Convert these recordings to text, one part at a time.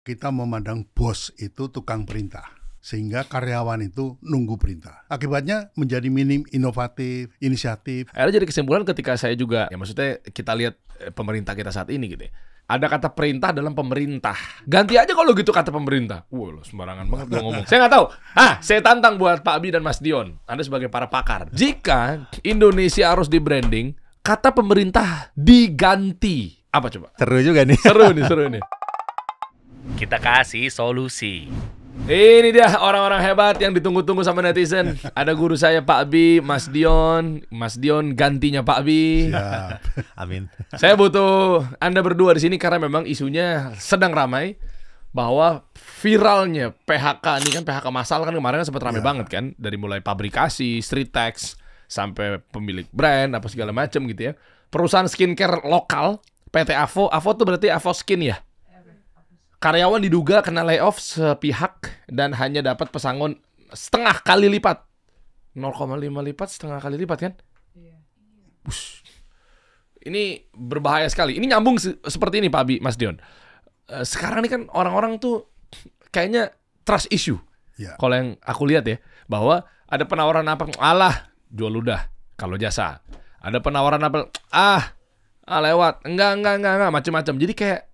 kita memandang bos itu tukang perintah, sehingga karyawan itu nunggu perintah. Akibatnya menjadi minim inovatif, inisiatif. Akhirnya jadi kesimpulan ketika saya juga, ya maksudnya kita lihat pemerintah kita saat ini gitu ya. Ada kata perintah dalam pemerintah. Ganti aja kalau gitu kata pemerintah. Wah, lo sembarangan banget gue ngomong. Saya nggak tahu. Saya tantang buat Pak Abi dan Mas Dion. Anda sebagai para pakar. Jika Indonesia harus di-branding, kata pemerintah diganti. Apa coba? Seru juga nih. Seru nih. Kita kasih solusi. Ini dia orang-orang hebat yang ditunggu-tunggu sama netizen. Ada guru saya Pak Abi, Mas Dion gantinya Pak Abi. Siap. Amin. Saya butuh Anda berdua di sini karena memang isunya sedang ramai bahwa viralnya PHK ini kan PHK massal kan kemarin kan sempat ramai banget kan, dari mulai pabrikasi, street tax sampai pemilik brand apa segala macam gitu ya. Perusahaan skincare lokal PT Avo tuh berarti Avo Skin ya. Karyawan diduga kena layoff sepihak dan hanya dapat pesangon setengah kali lipat. 0,5 lipat, setengah kali lipat kan? Bush. Ini berbahaya sekali. Ini nyambung seperti ini Pak Abi, Mas Dion. Sekarang ini kan orang-orang tuh kayaknya trust issue. Ya. Kalau yang aku lihat ya, bahwa ada penawaran apa, alah jual ludah kalau jasa. Ada penawaran apa, lewat, enggak, macam-macam. Jadi kayak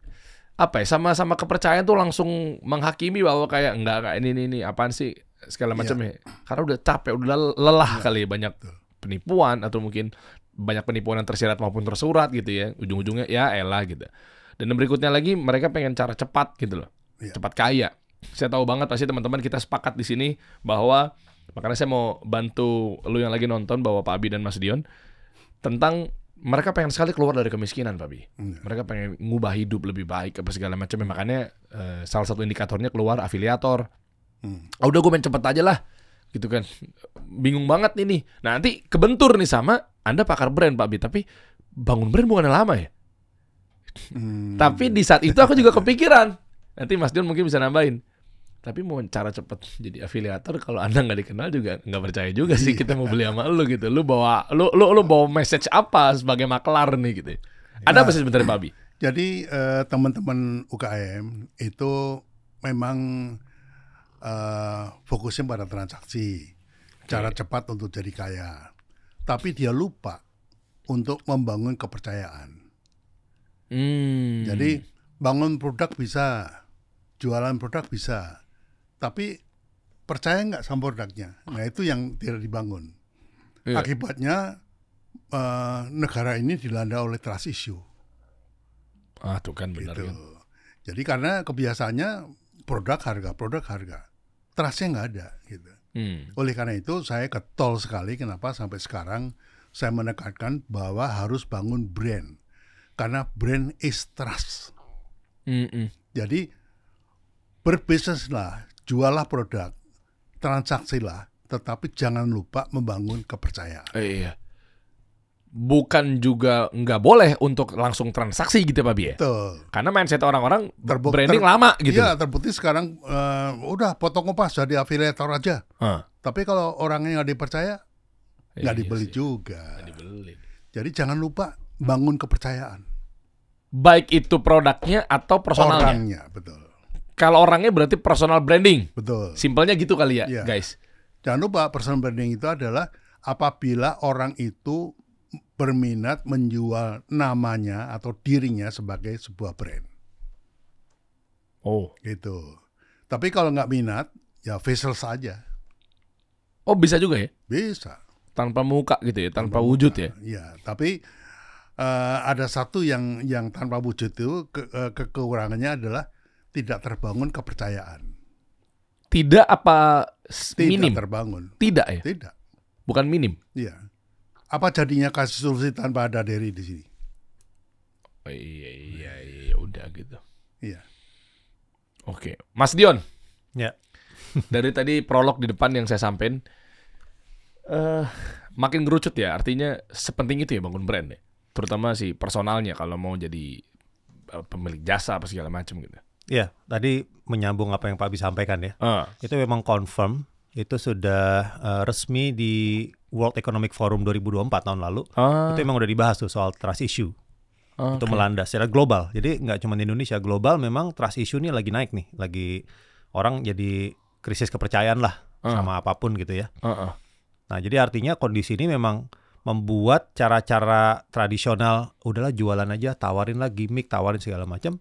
apa ya, sama-sama kepercayaan tuh langsung menghakimi bahwa kayak enggak ini apaan sih segala macamnya. Karena udah capek, udah lelah kali banyak penipuan atau mungkin banyak penipuan yang tersirat maupun tersurat gitu ya. Ujung-ujungnya ya elah gitu. Dan berikutnya lagi mereka pengen cara cepat gitu loh. Cepat kaya. Saya tahu banget pasti teman-teman kita sepakat di sini bahwa, makanya saya mau bantu lu yang lagi nonton bahwa Pak Abi dan Mas Dion tentang mereka pengen sekali keluar dari kemiskinan, Pak Bi. Mereka pengen ngubah hidup lebih baik apa segala macam. Makanya salah satu indikatornya keluar afiliator. Udah gue main cepet aja lah, gitu kan. Bingung banget ini. Nah, nanti kebentur nih sama Anda pakar brand, Pak Bi. Tapi bangun brand bukannya lama ya. Tapi di saat itu aku juga kepikiran. Nanti Mas Dion mungkin bisa nambahin. Tapi mau cara cepet jadi afiliator, kalau Anda nggak dikenal juga nggak percaya juga sih kita mau beli sama lu gitu. Lu bawa message apa sebagai maklar nih gitu. Ada apa sih sebentar Pak Abi? Jadi teman-teman UKM itu memang fokusnya pada transaksi, cara cepat untuk jadi kaya. Tapi dia lupa untuk membangun kepercayaan. Jadi bangun produk bisa, jualan produk bisa. Tapi percaya nggak sama produknya? Nah itu yang tidak dibangun. Akibatnya negara ini dilanda oleh trust issue. Tuh kan benar gitu. kan. Jadi karena kebiasaannya produk harga, trustnya nggak ada. Gitu. Oleh karena itu saya getol sekali kenapa sampai sekarang saya menekankan bahwa harus bangun brand. Karena brand is trust. Jadi berbisnislah, jualah produk, transaksilah, tetapi jangan lupa membangun kepercayaan. Iya. Bukan juga nggak boleh untuk langsung transaksi gitu Pak Bi ya? Betul. Karena mindset orang-orang branding lama gitu. Iya, terbukti sekarang udah potong kopas jadi afiliator aja. Tapi kalau orangnya nggak dipercaya, nggak dibeli juga. Nggak dibeli. Jadi jangan lupa bangun kepercayaan. Baik itu produknya atau personalnya. Orangnya, betul. Kalau orangnya berarti personal branding. Betul. Simpelnya gitu kali ya, Iya. guys. Jangan lupa personal branding itu adalah apabila orang itu berminat menjual namanya atau dirinya sebagai sebuah brand. Gitu. Tapi kalau nggak minat, ya visual saja. Bisa juga ya? Bisa. Tanpa muka gitu ya, tanpa wujud ya? Iya, tapi ada satu yang tanpa wujud itu kekurangannya adalah tidak terbangun kepercayaan. Tidak apa minim? Tidak terbangun. Tidak ya? Tidak. Bukan minim? Iya. Apa jadinya kasih solusi tanpa ada Dery di sini? Iya, udah gitu. Iya. Oke, Mas Dion. Ya. Dari tadi prolog di depan yang saya sampein, makin ngerucut ya. Artinya sepenting itu ya bangun brand ya. Terutama si personalnya kalau mau jadi pemilik jasa apa segala macam gitu. Ya, tadi menyambung apa yang Pak Abi sampaikan ya. Itu memang confirm, itu sudah resmi di World Economic Forum 2024 tahun lalu. Itu memang udah dibahas tuh soal trust issue. Itu melanda secara global. Jadi nggak cuma di Indonesia, global memang trust issue ini lagi naik nih. Lagi orang jadi krisis kepercayaan lah sama apapun gitu ya. Nah, jadi artinya kondisi ini memang membuat cara-cara tradisional, udahlah jualan aja, tawarin lah gimmick, tawarin segala macam,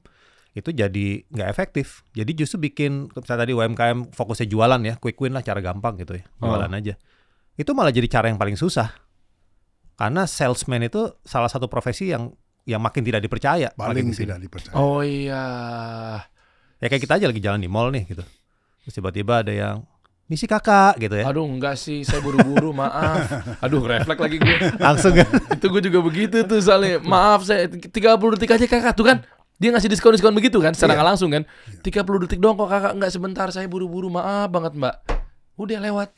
itu jadi nggak efektif. Jadi justru bikin, misalnya tadi UMKM fokusnya jualan ya, quick win lah, cara gampang gitu ya, jualan aja. Itu malah jadi cara yang paling susah. Karena salesman itu salah satu profesi yang makin tidak dipercaya. Paling tidak dipercaya. Oh iya. Ya kayak kita aja lagi jalan di mall nih gitu. Terus tiba-tiba ada yang, misi kakak gitu ya. Aduh enggak sih, saya buru-buru, maaf. Aduh refleks lagi gue. Langsung kan. Itu gue juga begitu tuh soalnya. Maaf saya 30 detik aja kakak tuh kan. Dia ngasih diskon begitu kan, secara nggak langsung kan. 30 detik doang kok kakak, enggak sebentar, saya buru-buru, maaf banget mbak. Udah lewat.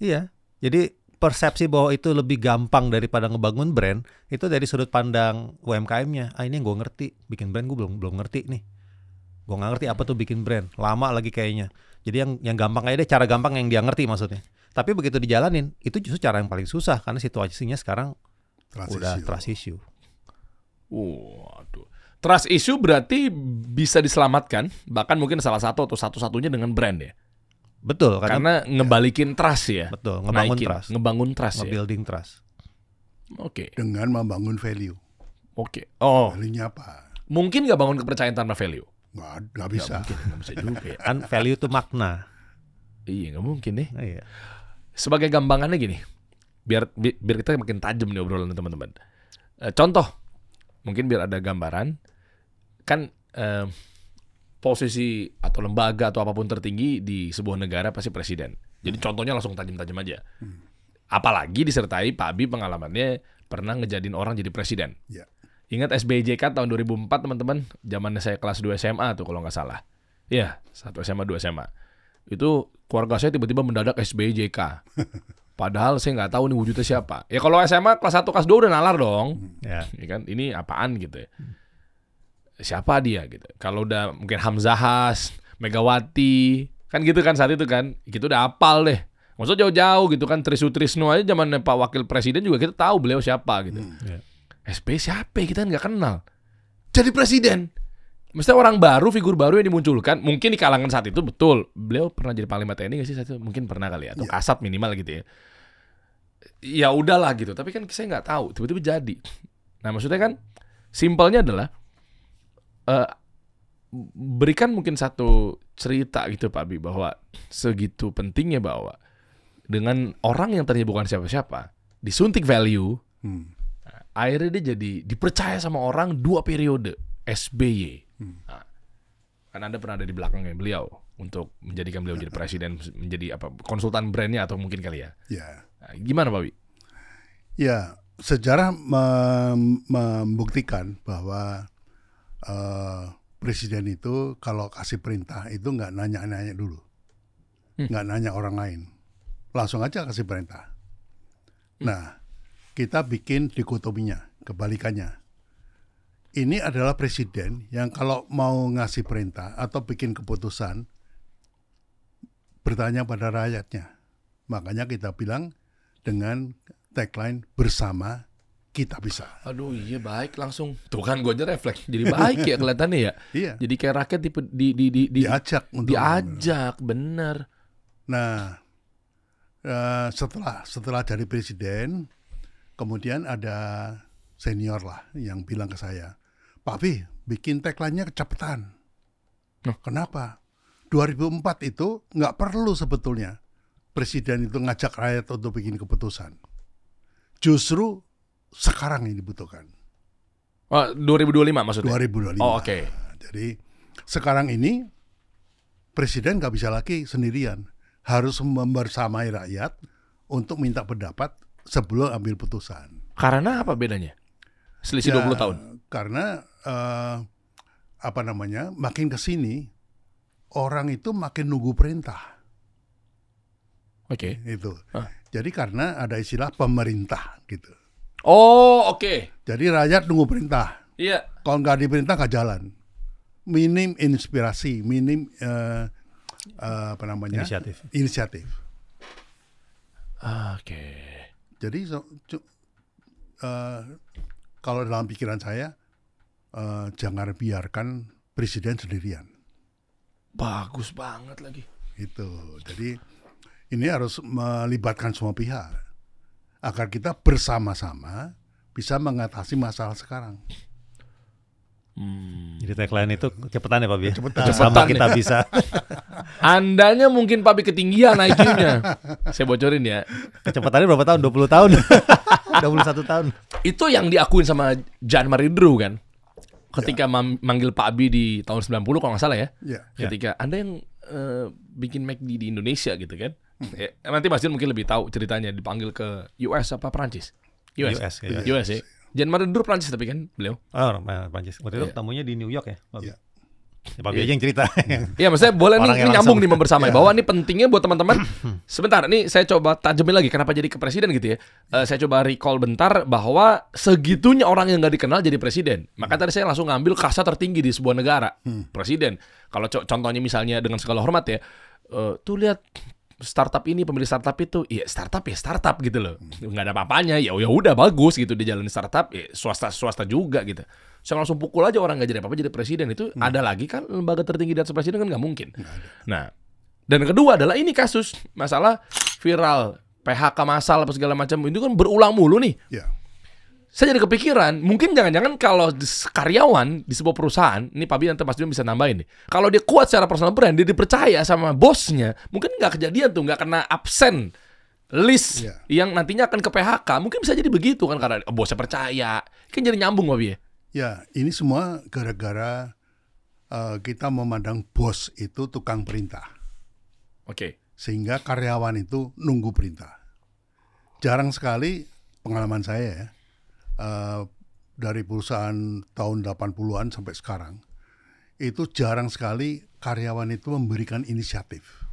Iya, jadi persepsi bahwa itu lebih gampang daripada ngebangun brand, itu dari sudut pandang UMKM-nya. Ini yang gue ngerti, bikin brand gue belum ngerti nih. Gue nggak ngerti apa tuh bikin brand, lama lagi kayaknya. Jadi yang gampang aja deh, cara gampang yang dia ngerti maksudnya. Tapi begitu dijalanin, itu justru cara yang paling susah karena situasinya sekarang udah trust issue. Waduh. Trust issue berarti bisa diselamatkan, bahkan mungkin salah satu atau satu-satunya dengan brand ya. Betul, karena ngebalikin trust ya. Betul, ngebangun trust, nge-building trust. Oke. Dengan membangun value. Oke. Oh. Value-nya apa? Mungkin nggak bangun kepercayaan tanpa value. Nggak bisa. Nggak bisa juga ya. Kan value itu makna. Iya, nggak mungkin nih. Iya. Sebagai gampangannya gini, biar kita makin tajam nih obrolan teman-teman. Contoh, mungkin biar ada gambaran, kan posisi atau lembaga atau apapun tertinggi di sebuah negara pasti presiden. Jadi contohnya langsung tajam-tajam aja. Apalagi disertai Pak Abi pengalamannya pernah ngejadiin orang jadi presiden. Ya. Ingat SBJK tahun 2004 teman-teman, zamannya saya kelas 2 SMA tuh kalau nggak salah. Iya, 1 SMA 2 SMA. Itu keluarga saya tiba-tiba mendadak SBJK. Padahal saya nggak tahu nih wujudnya siapa. Ya kalau SMA kelas 1 kelas 2 udah nalar dong. Ya kan, ini apaan gitu ya. Siapa dia gitu. Kalau udah mungkin Hamzahas, Megawati, kan gitu kan saat itu kan. Gitu udah apal deh. Maksudnya jauh-jauh gitu kan, Trisutrisno aja zaman Pak Wakil Presiden juga kita tahu beliau siapa gitu. SB siapa ya, kita nggak kenal. Jadi presiden. Mesti orang baru, figur baru yang dimunculkan. Mungkin di kalangan saat itu betul. Beliau pernah jadi Panglima TNI nggak sih saat itu? Mungkin pernah kali ya. Atau Kasat minimal gitu ya. Ya udahlah gitu. Tapi kan saya nggak tahu. Tiba-tiba jadi. Nah maksudnya kan simpelnya adalah berikan mungkin satu cerita gitu Pak Abi, bahwa segitu pentingnya bahwa dengan orang yang tadinya bukan siapa-siapa disuntik value, akhirnya dia jadi dipercaya sama orang 2 periode SBY. Nah, kan Anda pernah ada di belakangnya beliau untuk menjadikan beliau jadi presiden, menjadi apa, konsultan brandnya atau mungkin kali ya. Nah, gimana Pak Abi? Ya, sejarah membuktikan bahwa presiden itu kalau kasih perintah itu nggak nanya-nanya dulu, nggak nanya orang lain, langsung aja kasih perintah. Nah, kita bikin dikotominya, kebalikannya. Ini adalah presiden yang kalau mau ngasih perintah atau bikin keputusan bertanya pada rakyatnya. Makanya kita bilang dengan tagline bersama kita bisa. Aduh iya baik langsung. Tuh kan gue aja refleks. Jadi baik ya kelihatannya ya. Iya. Jadi kayak rakyat diajak bener. Nah setelah jadi presiden, kemudian ada senior lah yang bilang ke saya, Pak Abi bikin tagline-nya kecepatan. Kenapa? 2004 itu nggak perlu sebetulnya presiden itu ngajak rakyat untuk bikin keputusan. Justru sekarang ini dibutuhkan. 2025 maksudnya? 2025. Oh, oke. Okay. Jadi sekarang ini presiden nggak bisa lagi sendirian, harus membersamai rakyat untuk minta pendapat sebelum ambil putusan. Karena apa bedanya? Selisih 20 tahun. Karena makin kesini orang itu makin nunggu perintah. Oke. Itu. Jadi karena ada istilah pemerintah gitu. Oh, oke. Jadi rakyat nunggu perintah. Iya. Kalau nggak diperintah nggak jalan. Minim inspirasi, minim inisiatif. Oke. Jadi kalau dalam pikiran saya, jangan biarkan presiden sendirian. Bagus banget lagi. Itu. Jadi ini harus melibatkan semua pihak agar kita bersama-sama bisa mengatasi masalah sekarang. Jadi tagline itu kecepatan ya Pak Bi? Kecepatan. Bersama kita bisa. Andanya mungkin Pak Bi ketinggian IQ-nya. Saya bocorin ya. Kecepatannya berapa tahun? 20 tahun. 21 tahun. Itu yang diakuin sama Jean-Marie Drew kan. Ketika manggil Pak Bi di tahun 90 kalau nggak salah ya. Ketika Anda yang bikin McD di Indonesia gitu kan. Nanti Mas Dion mungkin lebih tahu ceritanya, dipanggil ke US apa Prancis? US ya. Jean-Marie Drew Prancis tapi kan beliau. Oh, Prancis. Waktu itu tamunya di New York ya, Pak Bi? Pak Bi aja yang cerita. Iya, maksudnya boleh nih nyambung nih membersamai bahwa ini pentingnya buat teman-teman. Sebentar, nih saya coba tajemin lagi kenapa jadi ke presiden gitu ya. Saya coba recall bentar bahwa segitunya orang yang nggak dikenal jadi presiden. Maka tadi saya langsung ngambil kasta tertinggi di sebuah negara, presiden. Kalau contohnya misalnya dengan segala hormat ya, tuh lihat startup ini, pemilik startup itu, ya startup gitu loh, nggak ada apa-apanya, ya udah bagus gitu dia jalanin startup, ya swasta juga gitu. Saya langsung pukul aja orang nggak jadi apa-apa jadi presiden itu ada lagi kan lembaga tertinggi di atas presiden kan nggak mungkin. Nah, dan kedua adalah ini kasus masalah viral PHK massal apa segala macam itu kan berulang mulu nih. Saya jadi kepikiran, mungkin jangan-jangan kalau karyawan di sebuah perusahaan, ini Pak Bi nanti Mas Dion bisa nambahin nih. Kalau dia kuat secara personal brand, dia dipercaya sama bosnya, mungkin nggak kejadian tuh, nggak kena absen list yang nantinya akan ke PHK. Mungkin bisa jadi begitu kan karena bosnya percaya. Kan jadi nyambung Pak Bi ya. Ya, ini semua gara-gara kita memandang bos itu tukang perintah. Sehingga karyawan itu nunggu perintah. Jarang sekali pengalaman saya ya. Dari perusahaan tahun 80-an sampai sekarang itu jarang sekali karyawan itu memberikan inisiatif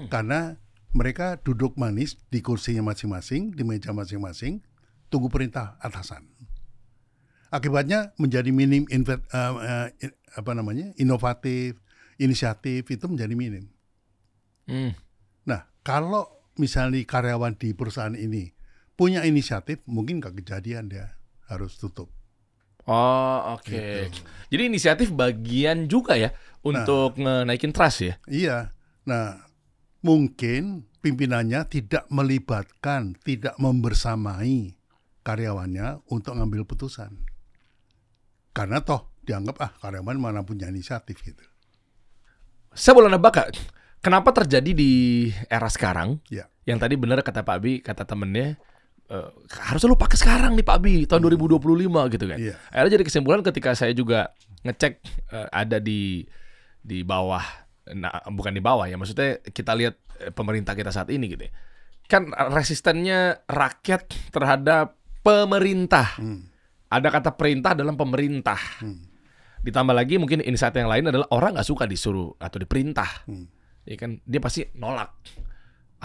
karena mereka duduk manis di kursinya masing-masing, di meja masing-masing, tunggu perintah atasan. Akibatnya menjadi minim inovatif, inisiatif itu menjadi minim. Nah, kalau misalnya karyawan di perusahaan ini punya inisiatif, mungkin nggak kejadian dia harus tutup. Gitu. Jadi inisiatif bagian juga ya untuk naikin trust ya? Iya. Nah, mungkin pimpinannya tidak melibatkan, tidak membersamai karyawannya untuk ngambil putusan. Karena toh dianggap karyawan mana punya inisiatif gitu. Saya boleh nebak Kak, kenapa terjadi di era sekarang? Yang tadi benar kata Pak Bi, kata temennya, harusnya lu pakai sekarang nih Pak Bi, tahun 2025 gitu kan. Akhirnya jadi kesimpulan ketika saya juga ngecek ada di bawah, bukan di bawah ya, maksudnya kita lihat pemerintah kita saat ini gitu ya. Kan resistennya rakyat terhadap pemerintah. Ada kata perintah dalam pemerintah. Ditambah lagi mungkin insight yang lain adalah orang nggak suka disuruh atau diperintah. Ya kan, dia pasti nolak.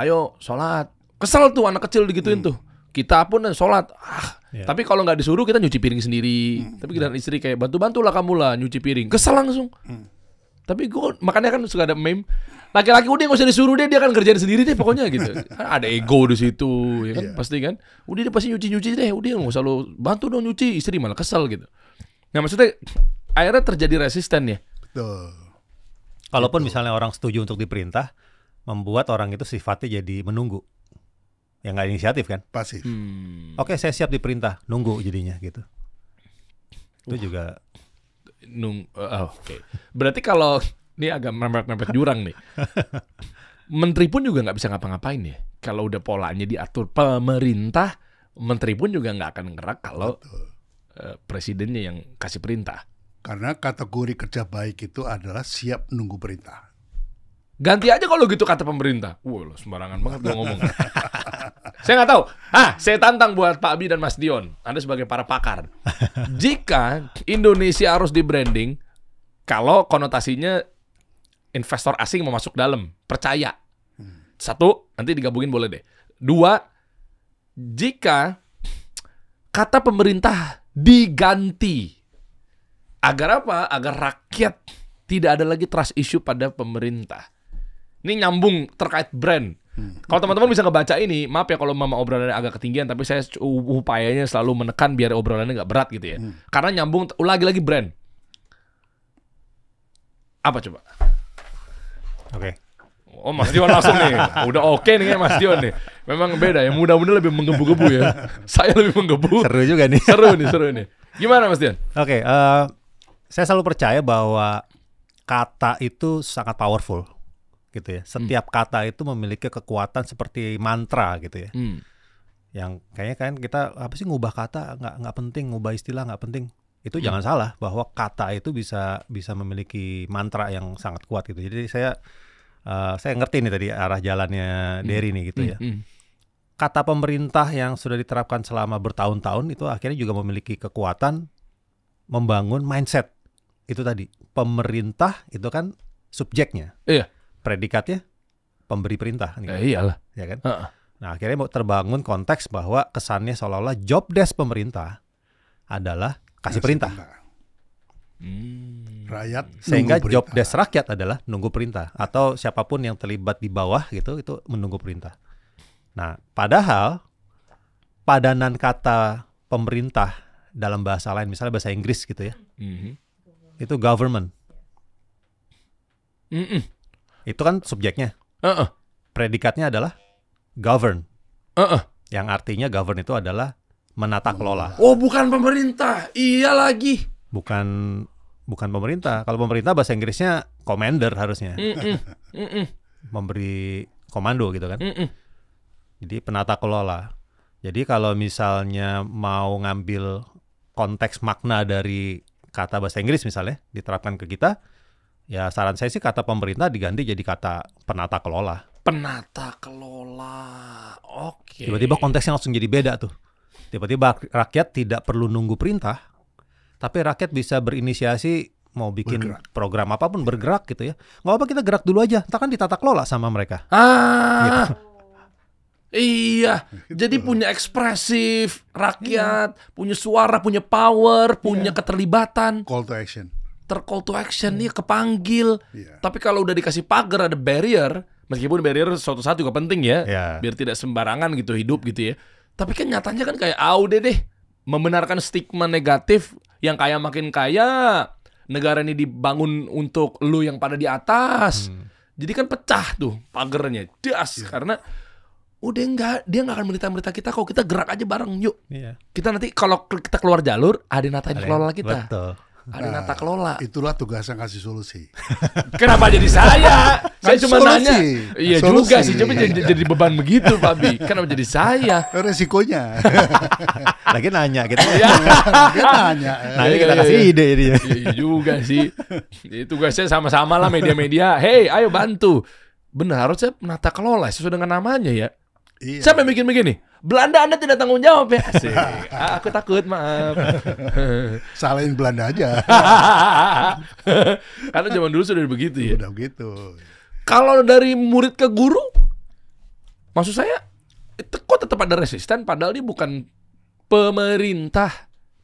Ayo sholat. Kesel tuh anak kecil digituin tuh. Kita pun sholat, tapi kalau nggak disuruh kita nyuci piring sendiri. Tapi kita istri kayak bantu-bantulah kamu lah nyuci piring, kesel langsung. Tapi gue makanya kan suka ada meme, laki-laki udah nggak usah disuruh dia akan kerjain sendiri deh pokoknya gitu. Ada ego di situ, ya kan pasti kan. Udah dia pasti nyuci deh, udah nggak usah lo bantu dong nyuci, istri malah kesel gitu. Nah maksudnya akhirnya terjadi resisten ya. Betul. Kalaupun misalnya orang setuju untuk diperintah, membuat orang itu sifatnya jadi menunggu. Yang nggak inisiatif kan? Pasif. Oke, saya siap diperintah, nunggu jadinya gitu. Itu juga Oke. Berarti kalau ini agak mepet jurang nih. Menteri pun juga nggak bisa ngapa-ngapain ya. Kalau udah polanya diatur pemerintah, menteri pun juga nggak akan gerak kalau presidennya yang kasih perintah. Karena kategori kerja baik itu adalah siap nunggu perintah. Ganti aja kalau gitu kata pemerintah. Wah, sembarangan banget gue ngomong. Saya nggak tahu. Saya tantang buat Pak Bi dan Mas Dion. Anda sebagai para pakar. Jika Indonesia harus di-branding, kalau konotasinya investor asing mau masuk dalam, percaya. Satu, nanti digabungin boleh deh. Dua, jika kata pemerintah diganti. Agar apa? Agar rakyat tidak ada lagi trust issue pada pemerintah. Ini nyambung terkait brand. Kalau teman-teman bisa ngebaca ini, maaf ya kalau mama obrolannya agak ketinggian, tapi saya upayanya selalu menekan biar obrolannya nggak berat gitu ya. Karena nyambung lagi-lagi brand. Apa coba? Oke. Oh Mas Dion langsung nih, udah oke nih Mas Dion nih. Memang beda ya, muda-muda lebih menggebu-gebu ya. Saya lebih menggebu. Seru juga nih. Seru nih. Gimana Mas Dion? Oke, saya selalu percaya bahwa kata itu sangat powerful, gitu ya. Setiap kata itu memiliki kekuatan seperti mantra, gitu ya. Yang kayaknya kan kita apa sih ngubah kata nggak penting, ngubah istilah nggak penting. Itu jangan salah bahwa kata itu bisa memiliki mantra yang sangat kuat gitu. Jadi saya ngerti nih tadi arah jalannya Dery nih gitu ya. Kata pemerintah yang sudah diterapkan selama bertahun-tahun itu akhirnya juga memiliki kekuatan membangun mindset. Itu tadi, pemerintah itu kan subjeknya. Iya. Predikatnya pemberi perintah. Iyalah. Ya kan? Nah akhirnya terbangun konteks bahwa kesannya seolah-olah job desk pemerintah adalah kasih perintah. Rakyat Sehingga job desk rakyat adalah nunggu perintah. Atau siapapun yang terlibat di bawah gitu, itu menunggu perintah. Nah, padahal padanan kata pemerintah dalam bahasa lain, misalnya bahasa Inggris gitu ya, itu government. Itu kan subjeknya. Predikatnya adalah govern. Yang artinya govern itu adalah menata kelola. Oh, bukan pemerintah. Iya lagi. Bukan pemerintah. Kalau pemerintah bahasa Inggrisnya commander harusnya. Memberi komando gitu kan. Jadi penata kelola. Jadi kalau misalnya mau ngambil konteks makna dari kata bahasa Inggris misalnya diterapkan ke kita, ya saran saya sih kata pemerintah diganti jadi kata penata kelola. Penata kelola. Oke. Tiba-tiba konteksnya langsung jadi beda tuh. Tiba-tiba rakyat tidak perlu nunggu perintah, tapi rakyat bisa berinisiasi mau bikin program apapun bergerak gitu ya. Nggak apa kita gerak dulu aja, ntar kan ditata kelola sama mereka. Gitu. Iya, jadi punya ekspresif rakyat, punya suara, punya power, punya keterlibatan. Call to action. Call to action nih kepanggil. Tapi kalau udah dikasih pagar ada barrier, meskipun barrier suatu saat juga penting ya, biar tidak sembarangan gitu hidup gitu ya. Tapi kan nyatanya kan kayak deh membenarkan stigma negatif yang kaya makin kaya, negara ini dibangun untuk lu yang pada di atas. Jadi kan pecah tuh pagernya, karena udah dia nggak akan merintah kita kalau kita gerak aja bareng yuk. Kita nanti kalau kita keluar jalur ada natain kelola kita. Betul. Ada nata kelola. Itulah tugasnya kasih solusi. Kenapa jadi saya? Saya cuma solusi. nanya. Iya Solusi. juga sih, cuma jadi beban begitu, Pak Bi. Kenapa jadi saya? Resikonya. Lagi nanya kita. Dia nanya. Nanti kita kasih ide dia. Iya juga sih. Tugasnya sama-sama lah media-media. Hey, ayo bantu. Benar, harusnya menata kelola sesuai dengan namanya ya. Iya. Siapa yang bikin begini? Belanda Anda tidak tanggung jawab ya. Asik. Aku takut, maaf. Salahin Belanda aja. Karena zaman dulu sudah begitu ya. Udah begitu. Kalau dari murid ke guru, maksud saya, kok tetap ada resisten padahal dia bukan pemerintah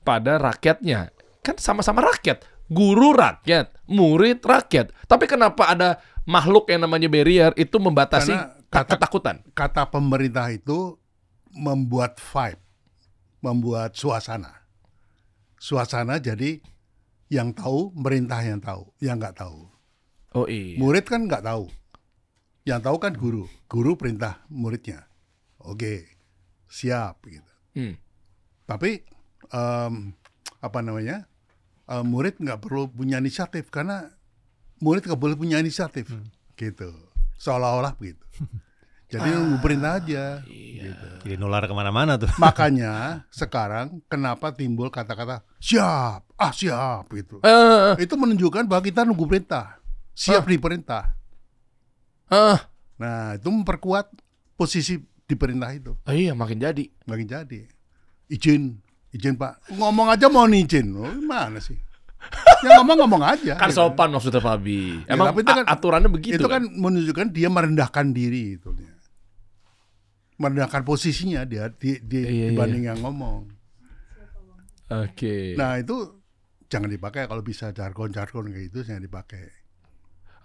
pada rakyatnya. Kan sama-sama rakyat. Guru rakyat, murid rakyat. Tapi kenapa ada makhluk yang namanya barrier itu membatasi ketakutan? Kata pemerintah itu membuat vibe, membuat suasana. Suasana jadi yang tahu, merintah yang tahu, yang nggak tahu. Oh iya. Murid kan nggak tahu. Yang tahu kan guru. Guru perintah muridnya. Oke, siap gitu. Tapi murid nggak perlu punya inisiatif karena murid nggak boleh punya inisiatif, gitu. Seolah-olah begitu. Jadi nunggu perintah aja. Gitu. Jadi nular kemana-mana tuh. Makanya sekarang kenapa timbul kata-kata siap, siap gitu. Itu menunjukkan bahwa kita nunggu perintah, siap diperintah. Nah itu memperkuat posisi di perintah itu. Iya makin jadi. Makin jadi. Izin Pak. Ngomong aja mau izin. Gimana sih? Ya ngomong aja. Kan gitu. sopan maksudnya Fabi. Emang tapi itu kan, aturannya begitu. Itu kan menunjukkan dia merendahkan diri itu. Merendahkan posisinya dia dibanding yang ngomong. Oke. Nah itu jangan dipakai kalau bisa jargon-jargon kayak itu jangan dipakai.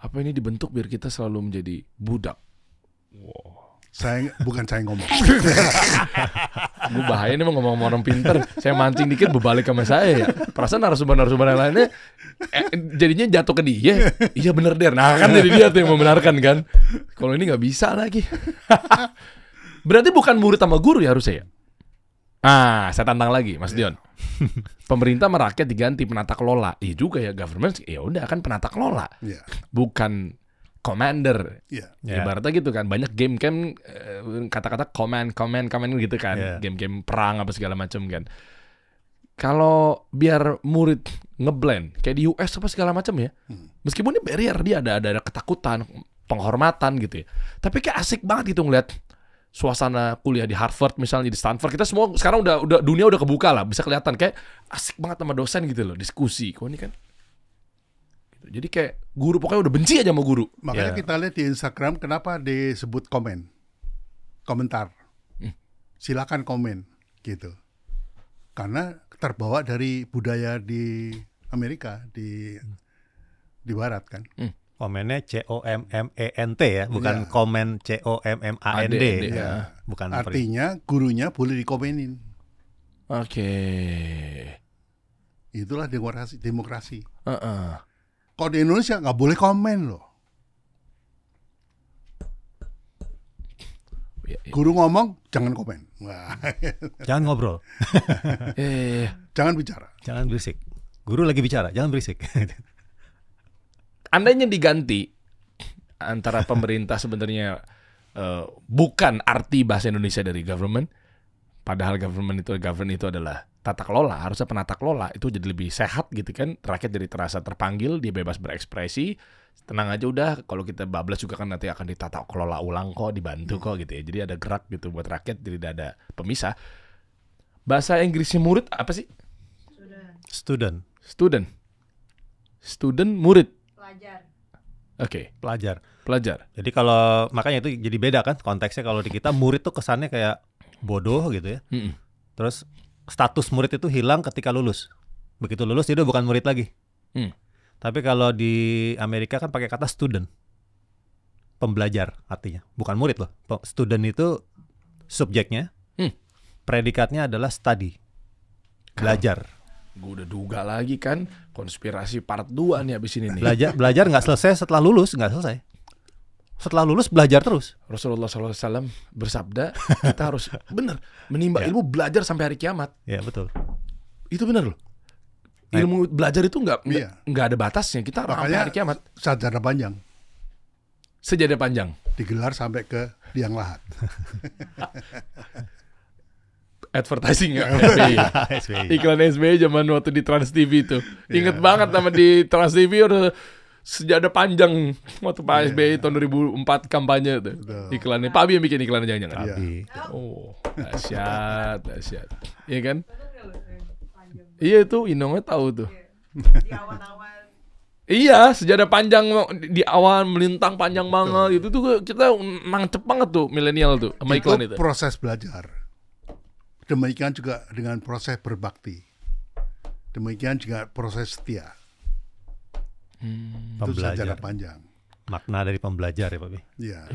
Apa ini dibentuk biar kita selalu menjadi budak? Wow. Bukan saya ngomong. Gue bahaya nih ngomong orang pinter. Saya mancing dikit berbalik sama saya ya. Perasaan narasumber-narasumber yang lainnya jadinya jatuh ke dia. Iya bener Der. Nah kan jadi dia tuh yang membenarkan kan. Kalau ini nggak bisa lagi. Berarti bukan murid sama guru ya harusnya ya. Saya tantang lagi Mas Dion. Pemerintah merakyat diganti penata kelola. Iya juga ya, government ya udah kan penata kelola. Bukan commander. Ibaratnya gitu kan. Banyak game kata-kata command gitu kan. Game-game perang apa segala macam kan. Kalau biar murid ngeblend kayak di US apa segala macam ya. Meskipun ini barrier, dia ada ketakutan, penghormatan gitu ya. Tapi kayak asik banget gitu ngeliat suasana kuliah di Harvard misalnya, di Stanford. Kita semua sekarang udah dunia udah kebuka lah, bisa kelihatan kayak asik banget sama dosen gitu loh, diskusi. Kok ini kan gitu. Jadi kayak guru pokoknya udah benci aja sama guru. Makanya kita lihat di Instagram kenapa disebut komentar. Silakan komen gitu. Karena terbawa dari budaya di Amerika, di barat kan. Komennya COMMENT ya, bukan komen COMMAND. Bukan. Artinya gurunya boleh dikomenin. Oke. Itulah demokrasi. Kalau di Indonesia nggak boleh komen loh. Guru ngomong jangan komen. Jangan ngobrol. Jangan bicara. Jangan berisik. Guru lagi bicara, jangan berisik. Andainya diganti antara pemerintah sebenarnya bukan arti bahasa Indonesia dari government, padahal govern itu adalah tata kelola, harusnya penata kelola, itu jadi lebih sehat gitu kan, rakyat jadi terasa terpanggil, dia bebas berekspresi, tenang aja udah, kalau kita bablas juga kan nanti akan ditata kelola ulang kok, dibantu kok gitu ya, jadi ada gerak gitu buat rakyat, jadi tidak ada pemisah. Bahasa Inggrisnya murid apa sih? Student, murid. Oke, pelajar. Jadi kalau makanya itu jadi beda kan konteksnya. Kalau di kita murid tuh kesannya kayak bodoh gitu ya. Terus status murid itu hilang ketika lulus. Begitu lulus dia udah bukan murid lagi. Tapi kalau di Amerika kan pakai kata student, pembelajar artinya, bukan murid loh. Student itu subjeknya, predikatnya adalah study, belajar. Gue udah duga lagi kan, konspirasi part 2 nih abis ini nih. Belajar nggak selesai setelah lulus, nggak selesai. Setelah lulus belajar terus. Rasulullah SAW bersabda, kita harus menimba ilmu, belajar sampai hari kiamat. Ya betul. Itu benar loh. Ilmu belajar itu nggak ada batasnya. Kita harus sampai hari kiamat. Sejadah panjang. Digelar sampai ke liang lahat. Advertising ya, SBY. Iklan SBY zaman waktu di Trans TV itu. Ingat banget sama di Trans TV udah sejadah panjang waktu Pak SBY tahun 2004 kampanye itu. Iklannya Pak Abi yang bikin iklannya jangan-jangan. Oh, dahsyat. Iya kan? Iya itu Inongnya tahu tuh. Di awan-awan. Iya, sejadah panjang di awan melintang panjang banget. Itu tuh kita mantep banget tuh milenial tuh sama iklan itu. Proses belajar. Demikian juga dengan proses berbakti. Demikian juga proses setia. Itu sejarah panjang. Makna dari pembelajar ya Pak Bi? Iya.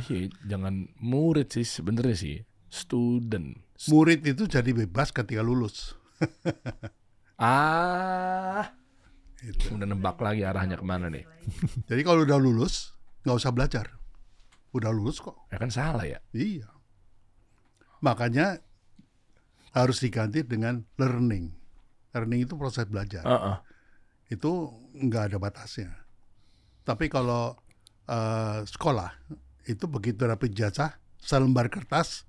Jangan murid sih sebenarnya sih. Student. Murid itu jadi bebas ketika lulus. Itu. Udah nebak lagi arahnya kemana nih. Jadi kalau udah lulus, nggak usah belajar. Udah lulus kok. Ya kan salah ya? Iya. Makanya harus diganti dengan learning. Learning itu proses belajar. Itu nggak ada batasnya. Tapi kalau sekolah, itu begitu dapat ijazah, selembar kertas,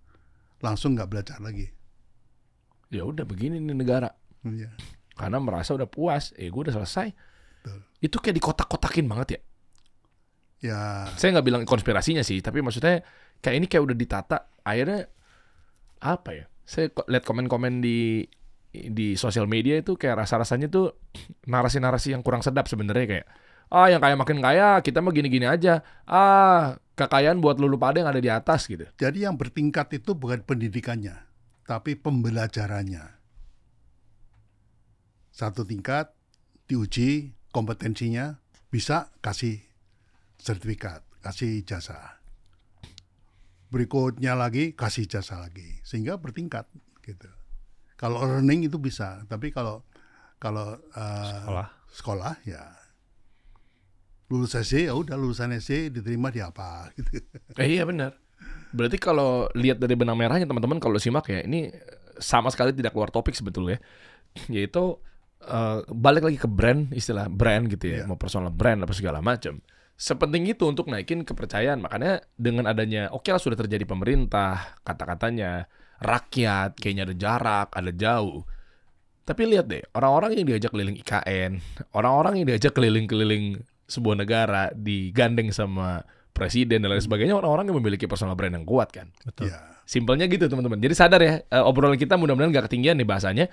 langsung nggak belajar lagi. Ya udah begini nih negara. Iya. Karena merasa udah puas, gue udah selesai. Betul. Itu kayak dikotak-kotakin banget ya. Ya. Saya nggak bilang konspirasinya sih, tapi maksudnya kayak ini kayak udah ditata. Akhirnya apa ya? Saya lihat komen-komen di sosial media itu kayak rasa-rasanya tuh narasi-narasi yang kurang sedap sebenarnya kayak yang kaya makin kaya, kita mah gini-gini aja. Kekayaan buat lu pada yang ada di atas gitu. Jadi yang bertingkat itu bukan pendidikannya, tapi pembelajarannya. Satu tingkat diuji kompetensinya, bisa kasih sertifikat, kasih ijazah. berikutnya lagi kasih jasa lagi, sehingga bertingkat gitu. Kalau earning itu bisa, tapi kalau sekolah ya lulus SD, ya udah lulusan SD diterima di apa gitu. Iya benar. Berarti kalau lihat dari benang merahnya teman-teman, kalau simak ya, ini sama sekali tidak keluar topik sebetulnya, yaitu balik lagi ke brand, istilah brand gitu ya, mau personal brand apa segala macam. Sepenting itu untuk naikin kepercayaan. Makanya dengan adanya, oke lah sudah terjadi pemerintah, kata-katanya rakyat, kayaknya ada jarak, ada jauh. Tapi lihat deh, orang-orang yang diajak keliling IKN, orang-orang yang diajak keliling-keliling sebuah negara, digandeng sama presiden dan lain sebagainya, orang-orang yang memiliki personal brand yang kuat kan. Betul. Ya. Simpelnya gitu teman-teman. Jadi sadar ya, obrolan kita mudah-mudahan gak ketinggian nih bahasanya,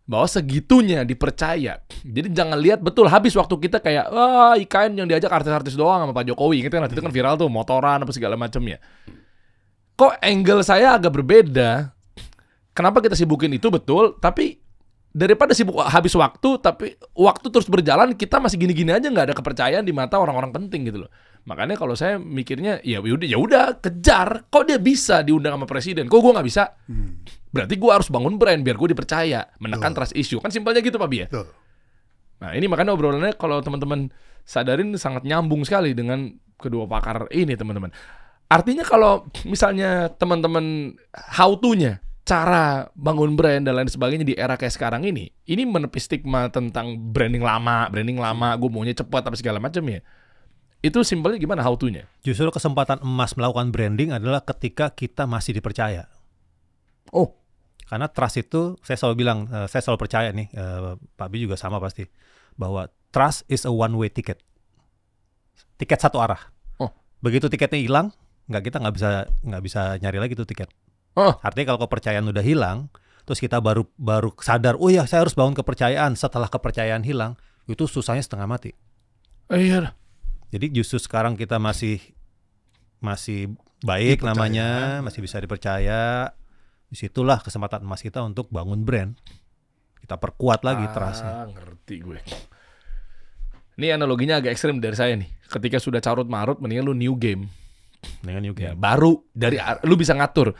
bahwa segitunya dipercaya. Jadi jangan lihat betul habis waktu kita kayak IKN yang diajak artis-artis doang sama Pak Jokowi. Ingat kan waktu itu kan viral tuh motoran apa segala macamnya. Kok angle saya agak berbeda? Kenapa kita sibukin itu betul, tapi daripada sibuk habis waktu, tapi waktu terus berjalan, kita masih gini-gini aja nggak ada kepercayaan di mata orang-orang penting gitu loh. Makanya kalau saya mikirnya ya udah kejar. Kok dia bisa diundang sama presiden? Kok gue nggak bisa? Berarti gue harus bangun brand biar gue dipercaya, menekan trust issue. Kan simpelnya gitu Pak Bi ya. Nah ini makanya obrolannya kalau teman-teman sadarin sangat nyambung sekali dengan kedua pakar ini teman-teman. Artinya kalau misalnya teman-teman how to-nya, cara bangun brand dan lain sebagainya di era kayak sekarang ini menepis stigma tentang branding lama, gue maunya cepat apa segala macam ya. Itu simpelnya gimana how to-nya? Justru kesempatan emas melakukan branding adalah ketika kita masih dipercaya. Oh, karena trust itu, saya selalu bilang, saya selalu percaya nih, Pak Bi juga sama pasti, bahwa trust is a one way ticket. Tiket satu arah. Oh. Begitu tiketnya hilang, kita nggak bisa nyari lagi tuh tiket. Oh. Artinya kalau kepercayaan udah hilang, terus kita baru sadar, oh ya saya harus bangun kepercayaan. Setelah kepercayaan hilang, itu susahnya setengah mati. Iya. Jadi justru sekarang kita masih baik dipercaya. Namanya, masih bisa dipercaya. Disitulah kesempatan emas kita untuk bangun brand. Kita perkuat lagi trust-nya. Ngerti gue. Ini analoginya agak ekstrim dari saya nih. Ketika sudah carut marut, mendingan lu new game. Dengan new Ya, game. baru dari lu bisa ngatur.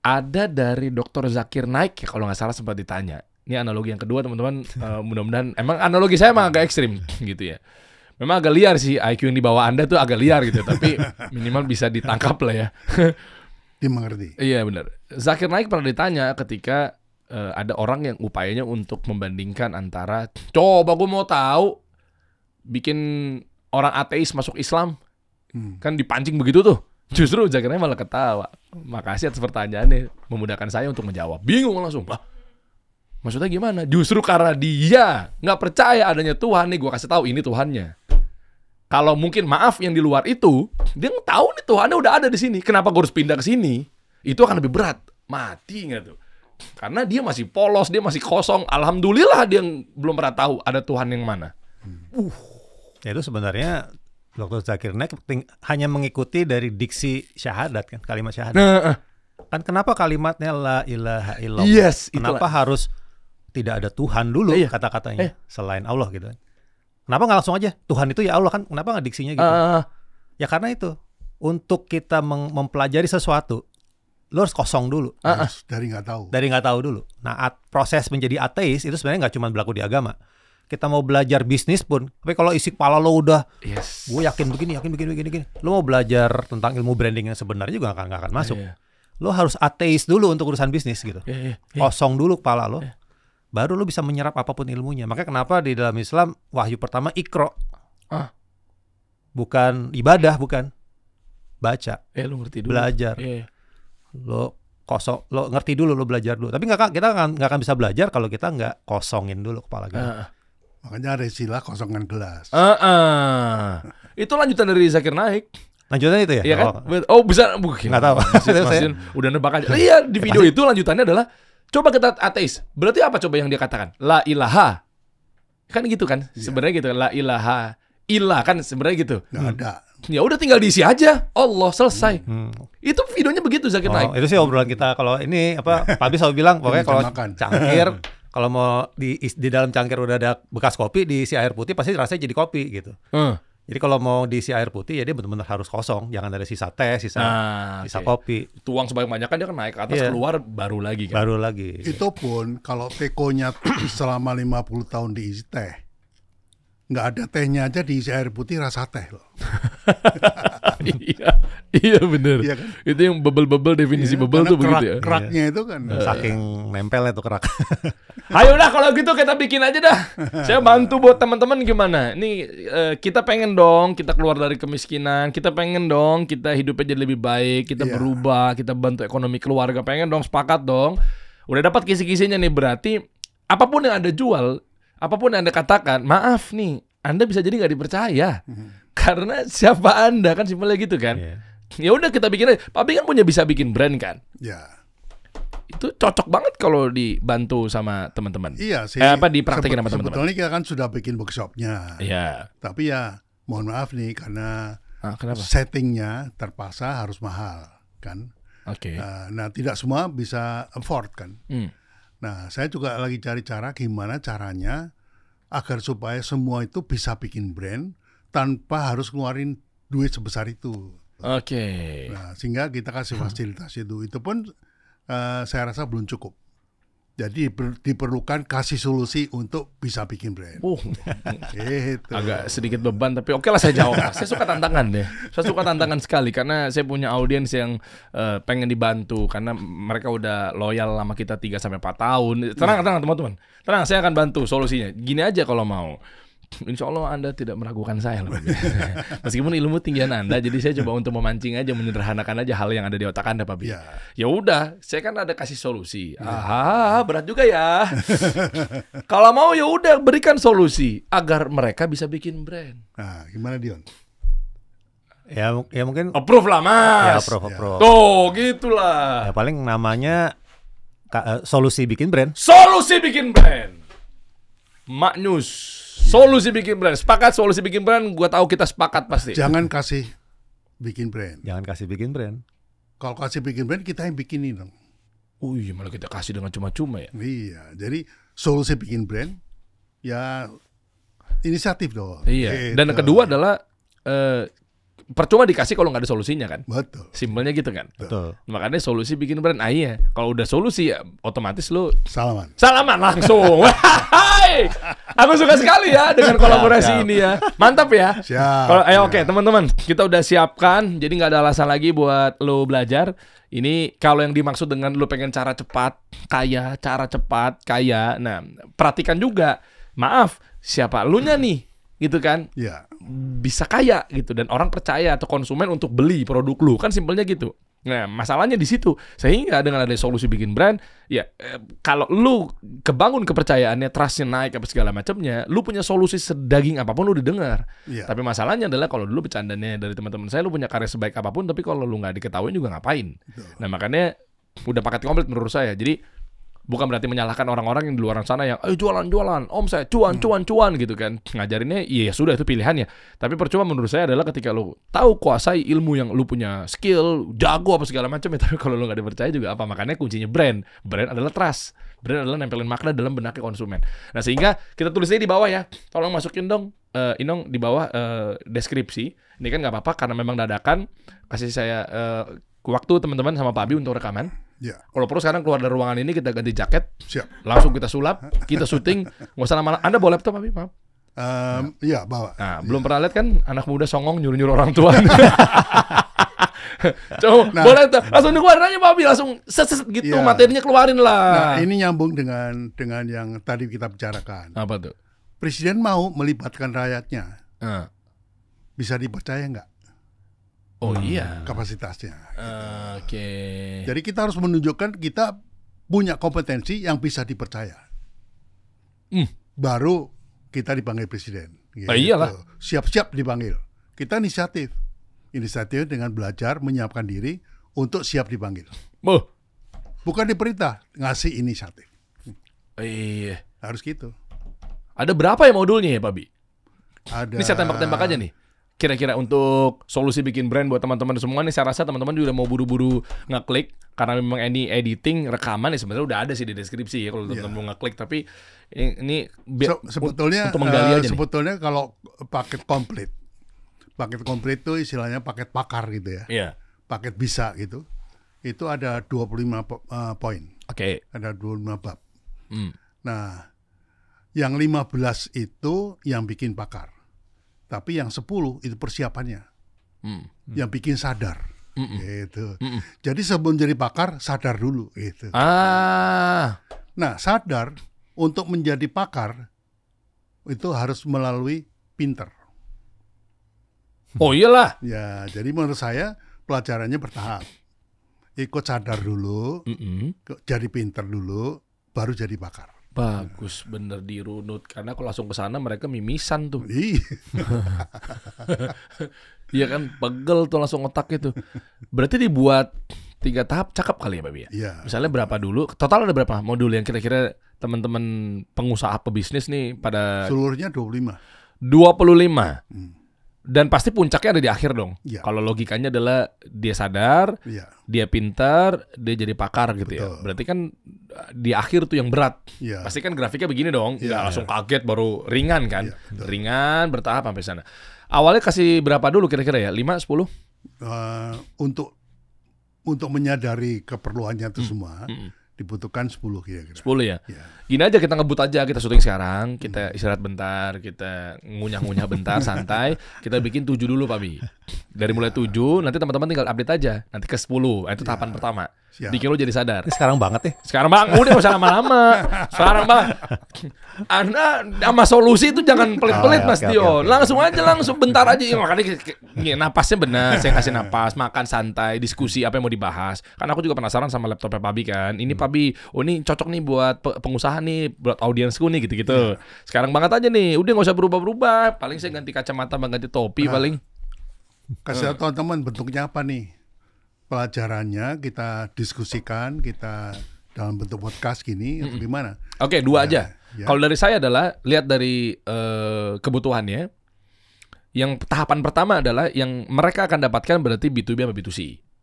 Ada dari Dr. Zakir Naik ya, kalau nggak salah sempat ditanya. Ini analogi yang kedua teman-teman. Mudah-mudahan emang analogi saya emang agak ekstrim gitu ya. Memang agak liar sih, IQ yang di bawah Anda tuh agak liar gitu, tapi minimal bisa ditangkap lah ya. Dimengerti. Iya benar. Zakir Naik pernah ditanya ketika ada orang yang upayanya untuk membandingkan antara, coba gue mau tahu bikin orang ateis masuk Islam, kan dipancing begitu tuh. Justru Zakir Naik malah ketawa. Makasih atas pertanyaannya, memudahkan saya untuk menjawab. Bingung langsung. Maksudnya gimana? Justru karena dia nggak percaya adanya Tuhan nih, gue kasih tahu ini Tuhannya. Kalau mungkin maaf yang di luar itu, dia tahu nih Tuhannya udah ada di sini. Kenapa gue harus pindah ke sini? Itu akan lebih berat. Mati nggak tuh? Karena dia masih polos, dia masih kosong. Alhamdulillah dia belum pernah tahu ada Tuhan yang mana. Ya itu sebenarnya Dr. Zakir Naik hanya mengikuti dari diksi syahadat kan, kalimat syahadat. Kan kenapa kalimatnya la ilaha illallah? Yes, kenapa harus tidak ada Tuhan dulu kata-katanya selain Allah gitu kan? Kenapa nggak langsung aja Tuhan itu ya Allah kan? Kenapa nggak diksinya gitu? Ya karena itu untuk kita mempelajari sesuatu, lo harus kosong dulu. Dari nggak tahu. Dari nggak tahu dulu. Nah, proses menjadi ateis itu sebenarnya nggak cuma berlaku di agama. Kita mau belajar bisnis pun, tapi kalau isi kepala lo udah, gue yakin begini, lo mau belajar tentang ilmu branding yang sebenarnya juga nggak akan masuk. Lo harus ateis dulu untuk urusan bisnis gitu. Kosong dulu kepala lo. Baru lo bisa menyerap apapun ilmunya. Makanya kenapa di dalam Islam wahyu pertama Iqra. Bukan ibadah, bukan. Baca. Lo ngerti dulu. Belajar. Lo kosong, lo ngerti dulu, lo belajar dulu. Tapi kita nggak akan bisa belajar kalau kita nggak kosongin dulu kepala kita. Makanya ada istilah kosongan gelas. Itu lanjutan dari Zakir Naik. Lanjutannya itu ya? Iya kan? Oh bisa, nggak tahu. Masih udah nebak aja. Iya di video itu lanjutannya adalah, coba kita ateis. Berarti apa coba yang dia katakan? La ilaha. Kan gitu kan? Sebenarnya gitu. La ilaha. Ilah kan sebenarnya gitu. Nggak ada. Ya udah tinggal diisi aja. Allah selesai. Itu videonya begitu Zakir Naik. Itu sih obrolan kita. Kalau ini Pak Bi selalu bilang pokoknya kalau cangkir, kalau mau di dalam cangkir udah ada bekas kopi, diisi air putih pasti rasanya jadi kopi gitu. Jadi kalau mau diisi air putih ya dia benar-benar harus kosong, jangan ada sisa teh, sisa kopi. Tuang sebanyak-banyaknya dia kan naik ke atas keluar baru lagi kan. Baru lagi. Itu pun kalau tekonya selama 50 tahun diisi teh, nggak ada tehnya aja diisi air putih rasa teh loh. Iya bener. Iya kan? Itu yang bebel-bebel, definisi bebel tuh begitu ya. Keraknya itu kan. Saking nempelnya tuh kerak. Ayo dah kalau gitu kita bikin aja dah. Saya bantu buat teman-teman gimana. Nih kita pengen dong kita keluar dari kemiskinan. Kita pengen dong kita hidupnya jadi lebih baik. Kita berubah. Kita bantu ekonomi keluarga. Pengen dong, sepakat dong. Udah dapat kisi-kisinya nih, berarti apapun yang Anda jual, apapun yang Anda katakan, maaf nih, Anda bisa jadi nggak dipercaya. Karena siapa Anda kan simpelnya gitu kan. Ya udah kita bikin aja. Papi kan bisa bikin brand kan. Ya. Itu cocok banget kalau dibantu sama teman-teman. Iya sih. Dipraktekin sama teman-teman. Sebetulnya kita kan sudah bikin workshopnya. Iya. Tapi ya mohon maaf nih karena kenapa? settingnya terpaksa harus mahal kan. Oke. Nah tidak semua bisa afford kan. Nah saya juga lagi cari cara gimana caranya agar supaya semua itu bisa bikin brand tanpa harus ngeluarin duit sebesar itu. Oke. Nah, sehingga kita kasih fasilitas itu pun saya rasa belum cukup. Jadi diperlukan kasih solusi untuk bisa bikin brand. Gitu. Agak sedikit beban tapi oke lah saya jawab. Saya suka tantangan deh. Saya suka tantangan sekali karena saya punya audiens yang pengen dibantu karena mereka udah loyal sama kita 3 sampai 4 tahun. Tenang teman-teman. Tenang, saya akan bantu solusinya. Gini aja kalau mau. Insya Allah Anda tidak meragukan saya loh. Meskipun ilmu tinggian Anda, jadi saya coba untuk memancing aja, menyederhanakan aja hal yang ada di otak Anda, Pak Bi. Ya udah, saya kan ada kasih solusi. Berat juga ya. Kalau mau ya udah berikan solusi agar mereka bisa bikin brand. Nah, gimana Dion? Ya mungkin approve lah Mas. Ya approve. Tuh, gitulah. Ya paling namanya solusi bikin brand. Solusi bikin brand. Maknyus. Solusi bikin brand. Sepakat solusi bikin brand. Gua tahu kita sepakat pasti. Jangan kasih bikin brand. Jangan kasih bikin brand. Kalau kasih bikin brand kita yang bikinin dong. Iya, malah kita kasih dengan cuma-cuma ya. Iya, jadi solusi bikin brand ya inisiatif dong. Iya. Dan yang kedua adalah percuma dikasih kalau nggak ada solusinya kan. Betul. Simpelnya gitu kan. Betul. Makanya solusi bikin brand. Iya. Kalau udah solusi ya otomatis lu salaman langsung. Hai. Aku suka sekali ya dengan kolaborasi ini ya. Mantap ya. Siap. Oke, teman-teman, kita udah siapkan. Jadi nggak ada alasan lagi buat lu belajar. Ini kalau yang dimaksud dengan lu pengen cara cepat kaya. Nah, perhatikan juga. Maaf, siapa elunya nih? Gitu kan? Iya. Bisa kaya gitu dan orang percaya atau konsumen untuk beli produk lu, kan simpelnya gitu. Nah, masalahnya di situ. Sehingga dengan ada solusi bikin brand, ya kalau lu kebangun kepercayaannya, trustnya naik apa segala macamnya, lu punya solusi sedaging apapun lu didengar. Iya. Tapi masalahnya adalah kalau dulu bercandanya dari teman-teman saya, lu punya karya sebaik apapun, tapi kalau lu nggak diketahui juga ngapain. Betul. Nah, makanya udah paket komplit menurut saya. Jadi bukan berarti menyalahkan orang-orang yang di luar sana yang ayo jualan, om saya cuan gitu kan. Ngajarinnya iya sudah itu pilihannya. Tapi percuma menurut saya adalah ketika lu tahu kuasai ilmu yang lu punya skill, jago apa segala macam ya, tapi kalau lu nggak dipercaya juga apa. Makanya kuncinya brand. Brand adalah trust. Brand adalah nempelin makna dalam benaknya konsumen. Nah, sehingga kita tulisnya di bawah ya. Tolong masukin dong Inong di bawah deskripsi. Ini kan nggak apa-apa karena memang dadakan. Kasih saya waktu teman-teman sama Pak Abi untuk rekaman. Ya. Kalau perlu sekarang keluar dari ruangan ini kita ganti jaket. Siap. Langsung kita sulap, kita syuting. Nggak usah lama-lama. Anda bawa laptop, Abi? Maaf. Iya, bawa. Nah, belum pernah lihat kan anak muda songong nyuruh-nyuruh orang tua. Coba, boleh tuh. Langsung dikeluarin aja, Pak Abi. Langsung set gitu, materinya keluarin lah. Nah, ini nyambung dengan yang tadi kita bicarakan. Apa tuh? Presiden mau melibatkan rakyatnya. Bisa dipercaya nggak? Oh iya. Kapasitasnya. Oke. Jadi kita harus menunjukkan kita punya kompetensi yang bisa dipercaya. Baru kita dipanggil presiden. Gitu. Iyalah. Siap-siap dipanggil. Kita inisiatif. Inisiatif dengan belajar menyiapkan diri untuk siap dipanggil. Bukan diperintah, ngasih inisiatif. Iya. Harus gitu. Ada berapa ya modulnya ya, Pak Bi? Ada. Ini saya tembak-tembak aja nih. Kira-kira untuk solusi bikin brand buat teman-teman semua nih, saya rasa teman-teman juga mau buru-buru ngeklik karena memang ini editing rekaman ya sebenarnya udah ada sih di deskripsi ya kalau teman-teman mau ngeklik, tapi ini sebetulnya untuk menggali aja sebetulnya kalau paket komplit Paket komplit itu istilahnya paket pakar gitu ya. Iya. Paket bisa gitu. Itu ada 25 poin. Oke. Ada 25 bab. Hmm. Nah, yang 15 itu yang bikin pakar. Tapi yang 10 itu persiapannya. Yang bikin sadar. Gitu. Jadi sebelum jadi pakar, sadar dulu gitu. Nah, sadar untuk menjadi pakar itu harus melalui pinter. Oh iyalah. Ya, jadi menurut saya pelajarannya bertahap. Ikut sadar dulu, jadi pinter dulu, baru jadi pakar. Bagus, bener dirunut. Karena kalau langsung ke sana mereka mimisan tuh. Iya kan, pegel tuh langsung otak itu. Berarti dibuat 3 tahap, cakep kali ya, Babi ya? Iya. Misalnya berapa dulu? Total ada berapa modul yang kira-kira teman-teman pengusaha pebisnis nih pada Seluruhnya 25. 25. Dan pasti puncaknya ada di akhir dong. Ya. Kalau logikanya adalah dia sadar, dia pintar, dia jadi pakar gitu. Betul. Ya. Berarti kan di akhir tuh yang berat. Ya. Pasti kan grafiknya begini dong. Nggak langsung kaget baru ringan kan. Ya, ringan bertahap sampai sana. Awalnya kasih berapa dulu kira-kira ya? 5, 10? Untuk menyadari keperluannya itu semua dibutuhkan 10 kira-kira. 10 ya? Gini aja, kita ngebut aja, kita syuting sekarang, kita istirahat bentar, kita ngunyah-ngunyah bentar, santai, kita bikin 7 dulu Pak Bi. Dari mulai 7, nanti teman-teman tinggal update aja, nanti ke 10, itu tahapan pertama. Bikin lo jadi sadar. Ini sekarang banget ya? Sekarang bang, udah gak usah lama-lama. Sekarang bang, Anda sama solusi itu jangan pelit-pelit Mas Dio. Langsung aja, langsung bentar aja. Makanya napasnya benar, saya kasih napas, makan santai, diskusi apa yang mau dibahas. Karena aku juga penasaran sama laptopnya Pak Bi kan. Ini Pak Bi, oh ini cocok nih buat pengusaha nih, buat audiensku nih gitu-gitu. Sekarang banget aja nih, udah gak usah berubah-berubah. Paling saya ganti kacamata, ganti topi paling. Kasih tahu teman bentuknya apa nih? Pelajarannya kita diskusikan, kita dalam bentuk podcast gini atau gimana? Oke, 2 aja. Kalau dari saya adalah lihat dari kebutuhannya. Yang tahapan pertama adalah yang mereka akan dapatkan berarti B2B sama B2C.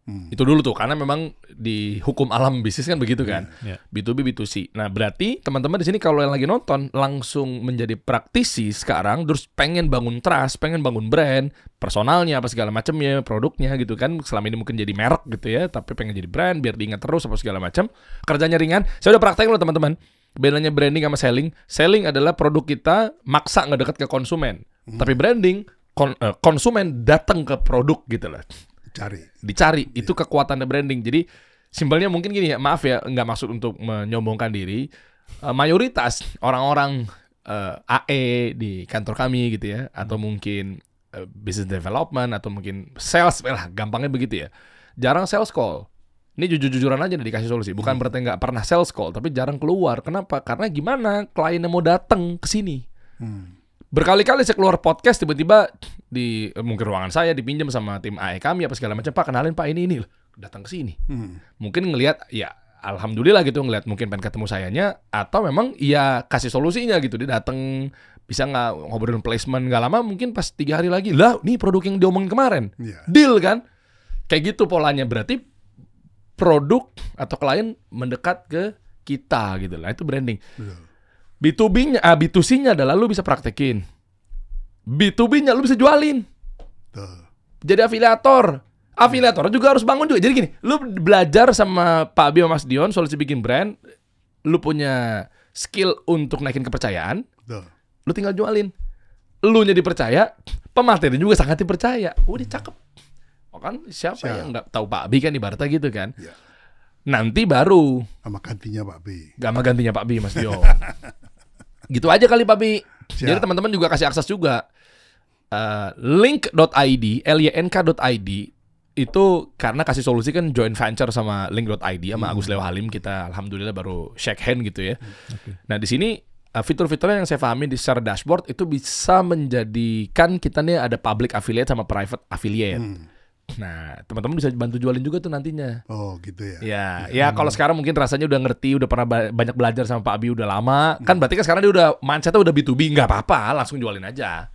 Itu dulu tuh, karena memang di hukum alam bisnis kan begitu kan. B2B, B2C. Nah, berarti teman-teman di sini kalau yang lagi nonton langsung menjadi praktisi sekarang, terus pengen bangun trust, pengen bangun brand, personalnya apa segala macamnya, produknya gitu kan. Selama ini mungkin jadi merek gitu ya, tapi pengen jadi brand biar diingat terus apa segala macam. Kerjanya ringan. Saya udah praktekin loh teman-teman. Bedanya branding sama selling. Selling adalah produk kita maksa nggak dekat ke konsumen. Tapi branding konsumen datang ke produk gitu lah. Dicari. Itu kekuatan branding. Jadi simpelnya mungkin gini ya, maaf ya, nggak maksud untuk menyombongkan diri. Mayoritas orang-orang AE di kantor kami gitu ya, atau mungkin business development atau mungkin sales lah, gampangnya begitu ya. Jarang sales call. Ini jujur-jujuran aja nih dikasih solusi. Bukan berarti nggak pernah sales call, tapi jarang keluar. Kenapa? Karena gimana? Kliennya mau datang ke sini. Berkali-kali saya keluar podcast, tiba-tiba di mungkin ruangan saya dipinjam sama tim AE kami apa segala macam, Pak kenalin Pak ini datang ke sini. Mungkin ngelihat ya alhamdulillah gitu, ngelihat mungkin pengen ketemu sayanya, atau memang ya kasih solusinya gitu. Dia datang, bisa nggak ngobrolin placement, nggak lama mungkin pas 3 hari lagi lah nih produk yang diomongin kemarin. Deal kan? Kayak gitu polanya. Berarti produk atau klien mendekat ke kita gitu lah, itu branding. B2B-nya, B2C-nya adalah lu bisa praktekin. B2B-nya lu bisa jualin. Jadi afiliator. Afiliator juga harus bangun juga. Jadi gini, lu belajar sama Pak Abi sama Mas Dion solusi bikin brand, lu punya skill untuk naikin kepercayaan, lu tinggal jualin. Lu nya dipercaya, pemateri juga sangat dipercaya. Udah cakep. Oh kan siapa yang nggak tahu Pak Abi kan ibaratnya gitu kan. Nanti baru sama gantinya Pak B. Sama gantinya Pak B Mas Dion. Gitu aja kali Pak B. Jadi teman-teman juga kasih akses juga. Link.id, lynk.id itu karena kasih solusi kan joint venture sama link.id sama Agus Leo Halim, kita alhamdulillah baru shake hand gitu ya. Nah di sini fitur-fiturnya yang saya pahami di secara dashboard itu bisa menjadikan kita nih ada public affiliate sama private affiliate. Nah, teman-teman bisa bantu jualin juga tuh nantinya. Oh, gitu ya. Ya kalau sekarang mungkin rasanya udah ngerti, udah pernah banyak belajar sama Pak Abi udah lama. Kan berarti kan sekarang dia udah mindsetnya udah B2B, nggak apa-apa, langsung jualin aja.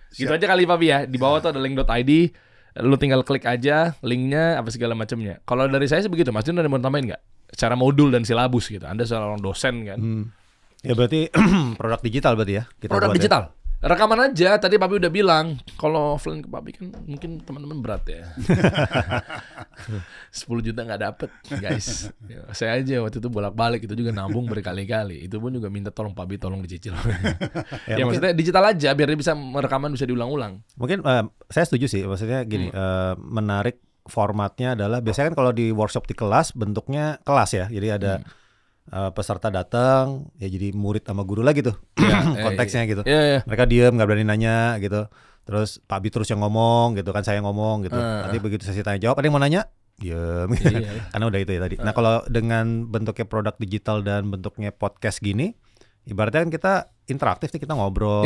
Gitu aja kali Pak Abi ya. Di bawah tuh ada link.id, lu tinggal klik aja linknya apa segala macamnya. Kalau dari saya sih begitu, Mas Din ada mau tambahin nggak? Secara modul dan silabus gitu. Anda seorang dosen kan. Ya berarti produk digital berarti ya. Produk digital. Rekaman aja. Tadi Papi udah bilang kalau offline ke Papi kan mungkin teman-teman berat ya. 10 juta nggak dapet guys. Ya, saya aja waktu itu bolak-balik itu juga nabung berkali-kali. Itu pun juga minta tolong Papi tolong dicicil. Ya maksudnya digital aja biar dia bisa rekaman bisa diulang-ulang. Mungkin saya setuju sih. Maksudnya gini, menarik formatnya adalah biasanya kan kalau di workshop di kelas bentuknya kelas ya. Jadi ada peserta datang ya jadi murid sama guru lah gitu konteksnya gitu. Mereka diem nggak berani nanya gitu. Terus Pak Bi terus yang ngomong gitu kan, saya ngomong gitu. Nanti begitu sesi tanya jawab ada yang mau nanya diem gitu. Karena udah itu ya tadi. Nah kalau dengan bentuknya produk digital dan bentuknya podcast gini, ibaratnya kan kita interaktif nih, kita ngobrol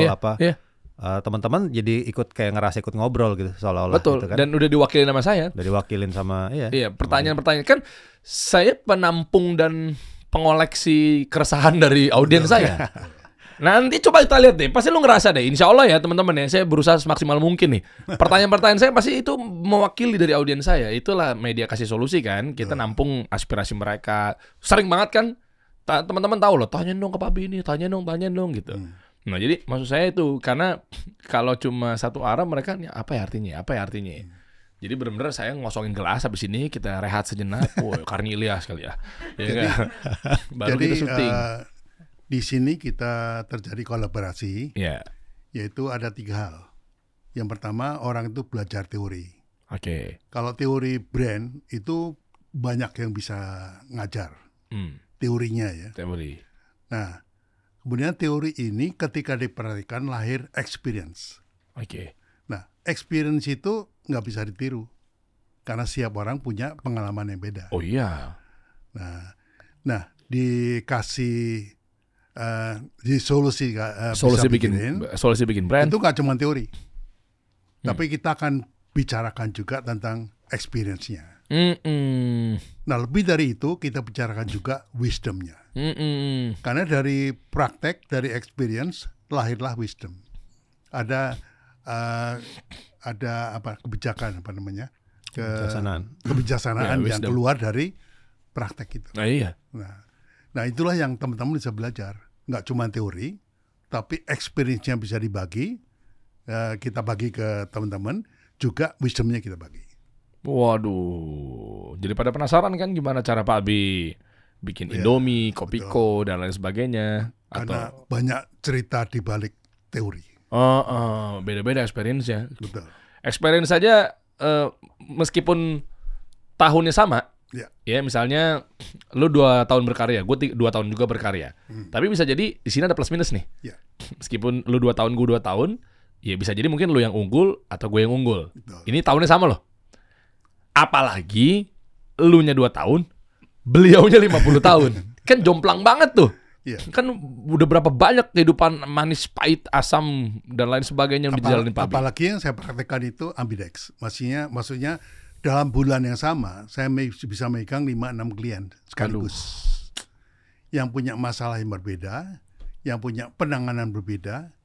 teman-teman jadi ikut kayak ngerasa ikut ngobrol gitu seolah-olah. Betul. Gitu kan. Dan udah diwakilin sama saya. Udah diwakilin sama pertanyaan-pertanyaan kan saya penampung dan pengoleksi keresahan dari audiens saya. Nanti coba kita lihat deh, pasti lu ngerasa deh. Insya Allah ya teman-teman ya, saya berusaha semaksimal mungkin nih. Pertanyaan-pertanyaan saya pasti itu mewakili dari audiens saya. Itulah media kasih solusi kan. Kita nampung aspirasi mereka. Sering banget kan, teman-teman tahu loh. Tanya dong ke Papi ini, tanya dong gitu. Nah jadi maksud saya itu karena kalau cuma satu arah mereka apa ya artinya? Jadi benar-benar saya ngosongin gelas habis ini kita rehat sejenak. Karni Ilyas kali ya. Baru jadi, kita syuting. Di sini kita terjadi kolaborasi. Yaitu ada 3 hal. Yang pertama orang itu belajar teori. Kalau teori brand itu banyak yang bisa ngajar. Teorinya ya. Nah, kemudian teori ini ketika diperhatikan lahir experience. Nah, experience itu nggak bisa ditiru karena setiap orang punya pengalaman yang beda. Nah dikasih di solusi bikin brand itu nggak cuma teori, tapi kita akan bicarakan juga tentang experience-nya. Nah lebih dari itu kita bicarakan juga wisdom-nya. Karena dari praktek, dari experience lahirlah wisdom. Ada kebijaksanaan yang keluar dari praktek itu. Nah itulah yang teman-teman bisa belajar. Nggak cuma teori, tapi experience-nya bisa dibagi. Kita bagi ke teman-teman, juga wisdom-nya kita bagi. Waduh, jadi pada penasaran kan gimana cara Pak Abi bikin Indomie, Kopiko dan lain sebagainya? Karena banyak cerita di balik teori. Beda-beda experience-nya. Betul. Experience saja meskipun tahunnya sama, ya misalnya lu 2 tahun berkarya, gue 2 tahun juga berkarya, tapi bisa jadi di sini ada plus minus nih. Meskipun lu 2 tahun, gue 2 tahun, ya bisa jadi mungkin lu yang unggul atau gue yang unggul. Betul. Ini tahunnya sama loh. Apalagi lu nya 2 tahun, beliaunya 50 tahun, kan jomplang banget tuh. Kan udah berapa banyak kehidupan manis, pahit, asam dan lain sebagainya yang dijalani Pak Abi. Apalagi yang saya praktekkan itu ambidex. Maksudnya dalam bulan yang sama saya bisa megang 5-6 klien sekaligus. Yang punya masalah yang berbeda, yang punya penanganan berbeda,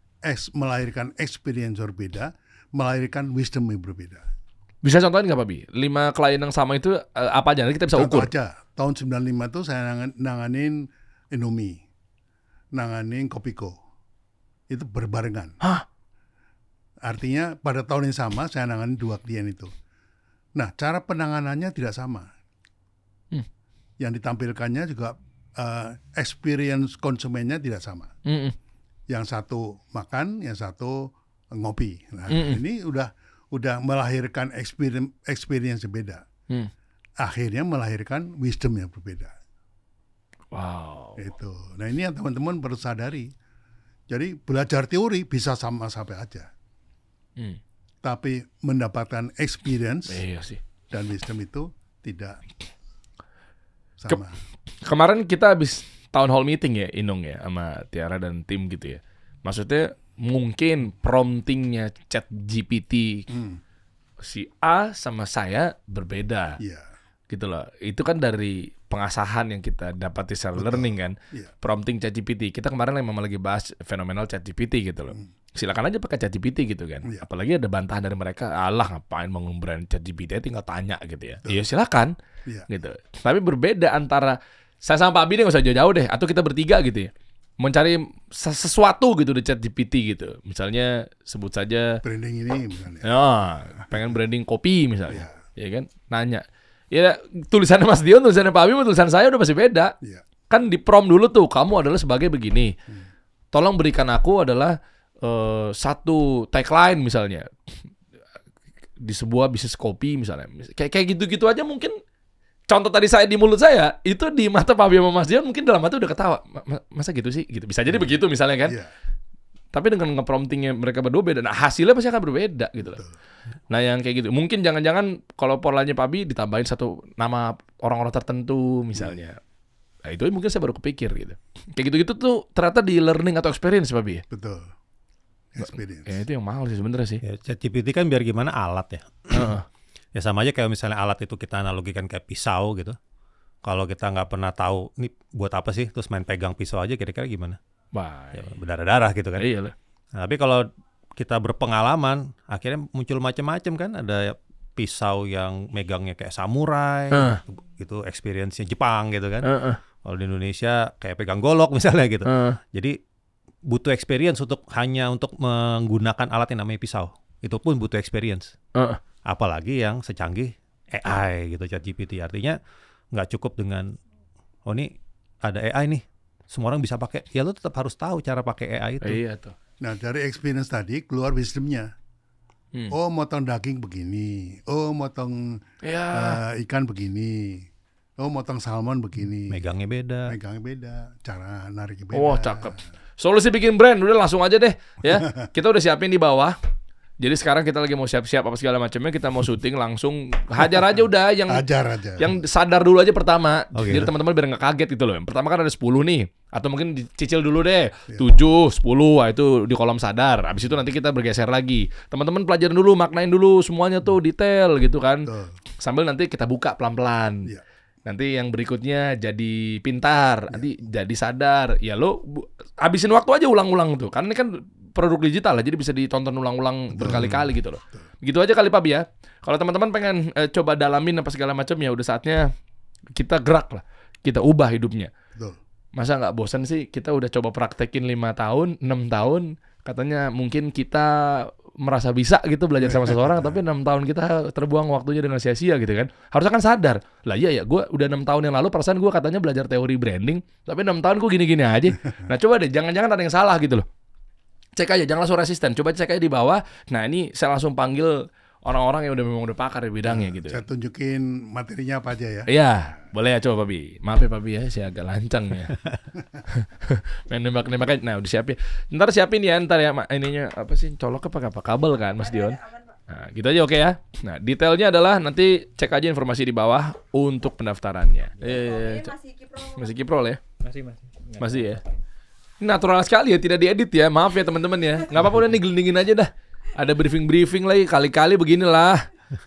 melahirkan experience berbeda, melahirkan wisdom yang berbeda. Bisa contohin nggak Pak Abi? 5 klien yang sama itu apa aja? Nanti kita bisa ukur. Aja. Tahun 95 itu saya nanganin Indomie, nanganin Kopiko, itu berbarengan. Artinya pada tahun yang sama saya nanganin 2 klien itu. Nah cara penanganannya tidak sama. Yang ditampilkannya juga experience konsumennya tidak sama. Yang satu makan, yang satu ngopi. Nah ini udah melahirkan experience yang beda. Akhirnya melahirkan wisdom yang berbeda. Wow. Itu. Nah ini yang teman-teman perlu sadari. Jadi belajar teori bisa sama-sama aja. Tapi mendapatkan experience dan wisdom itu tidak sama. Kemarin kita habis town hall meeting ya Inung ya sama Tiara dan tim gitu ya. Maksudnya mungkin promptingnya ChatGPT si A sama saya berbeda. Gitu loh. Itu kan dari pengasahan yang kita dapat di self learning kan. Prompting ChatGPT. Kita kemarin memang lagi bahas fenomenal ChatGPT gitu loh. Silakan aja pakai ChatGPT gitu kan. Apalagi ada bantahan dari mereka, alah ngapain bangun brand ChatGPT tinggal tanya gitu ya. Iya silakan. Gitu. Tapi berbeda antara saya sama Pak Abi deh nggak usah jauh-jauh deh, atau kita bertiga gitu ya. mencari sesuatu gitu di ChatGPT gitu. Misalnya sebut saja branding ini misalnya. ya, pengen branding kopi misalnya. Ya kan? Nanya. Ya tulisannya Mas Dion, tulisannya Pak Abi, tulisan saya udah pasti beda. Iya. Kan di prompt dulu tuh, kamu adalah sebagai begini. Tolong berikan aku adalah satu tagline misalnya di sebuah bisnis kopi misalnya. Kayak gitu-gitu aja mungkin. Contoh tadi saya di mulut saya, itu di mata Pak Abi sama Mas Dion mungkin dalam hati udah ketawa. Masa gitu sih? Gitu. Bisa jadi begitu misalnya kan. Iya. Tapi dengan nge-promptingnya mereka berdua beda. Nah hasilnya pasti akan berbeda gitu loh. Nah yang kayak gitu. Mungkin jangan-jangan kalau polanya Pak Abi ditambahin satu nama orang-orang tertentu misalnya. Nah itu mungkin saya baru kepikir gitu. Kayak gitu-gitu tuh ternyata di learning atau experience Pak Abi. Betul. Experience. Ya itu yang mahal sih sebenarnya sih. Ya, ChatGPT kan biar gimana alat ya. Ya sama aja kayak misalnya alat itu kita analogikan kayak pisau gitu. Kalau kita nggak pernah tahu ini buat apa sih, terus main pegang pisau aja kira-kira gimana? Wah, Ya, berdarah-darah gitu kan. iya lah. Nah, tapi kalau kita berpengalaman, akhirnya muncul macam-macam kan. Ada pisau yang megangnya kayak samurai, gitu experience-nya Jepang gitu kan. Kalau di Indonesia kayak pegang golok misalnya gitu. Jadi butuh experience hanya untuk menggunakan alat yang namanya pisau. Itu pun butuh experience. Apalagi yang secanggih AI gitu, ChatGPT. Artinya nggak cukup dengan, oh ini ada AI nih, semua orang bisa pakai. Ya lo tetap harus tahu cara pakai AI itu. Iya tuh. Nah dari experience tadi keluar wisdomnya. Oh motong daging begini. Oh motong ikan begini. Oh motong salmon begini. Megangnya beda. Megangnya beda. Cara nariknya beda. Oh cakep. Solusi bikin brand udah langsung aja deh ya. Kita udah siapin di bawah. Jadi sekarang kita lagi mau siap-siap apa segala macamnya, kita mau syuting langsung hajar aja udah yang Hajar aja. yang sadar dulu aja pertama. Oke. Jadi teman-teman biar nggak kaget gitu loh. Yang pertama kan ada 10 nih. Atau mungkin dicicil dulu deh. 7, 10, wah itu di kolom sadar. Habis itu nanti kita bergeser lagi. Teman-teman pelajarin dulu, maknain dulu semuanya tuh detail gitu kan. Betul. Sambil nanti kita buka pelan-pelan. Iya. Nanti yang berikutnya jadi pintar, nanti jadi sadar. Ya lo habisin waktu aja ulang-ulang tuh. Karena ini kan produk digital lah, jadi bisa ditonton ulang-ulang berkali-kali gitu loh. Begitu aja kali Pak Bi ya. Kalau teman-teman pengen coba dalamin apa segala macam ya udah saatnya kita gerak lah. Kita ubah hidupnya. Betul. Masa nggak bosan sih kita udah coba praktekin 5 tahun, 6 tahun. Katanya mungkin kita merasa bisa gitu belajar sama seseorang, tapi 6 tahun kita terbuang waktunya dengan sia-sia gitu kan. Harusnya kan sadar. Lah iya ya, gue udah 6 tahun yang lalu perasaan gue katanya belajar teori branding, tapi 6 tahun gue gini-gini aja. Nah coba deh, jangan-jangan ada yang salah gitu loh. Cek aja, jangan langsung resisten. Coba cek aja di bawah. Nah ini saya langsung panggil orang-orang yang memang udah pakar di bidangnya gitu. Saya tunjukin materinya apa aja ya. Iya, boleh ya coba Pak Bi. Maaf ya Pak Bi ya, saya agak lancang ya. Main nembak-nembak aja. Nah udah siapin. Ntar siapin ya, ntar ya ininya apa sih, colok apa kabel kan Mas Dion. Nah gitu aja oke ya. Nah detailnya adalah nanti cek aja informasi di bawah untuk pendaftarannya. Masih kiprol ya? Masih ya. Natural sekali ya, tidak diedit ya. Maaf ya teman-teman ya. Nggak apa-apa udah nih aja dah. Ada briefing lagi kali-kali beginilah.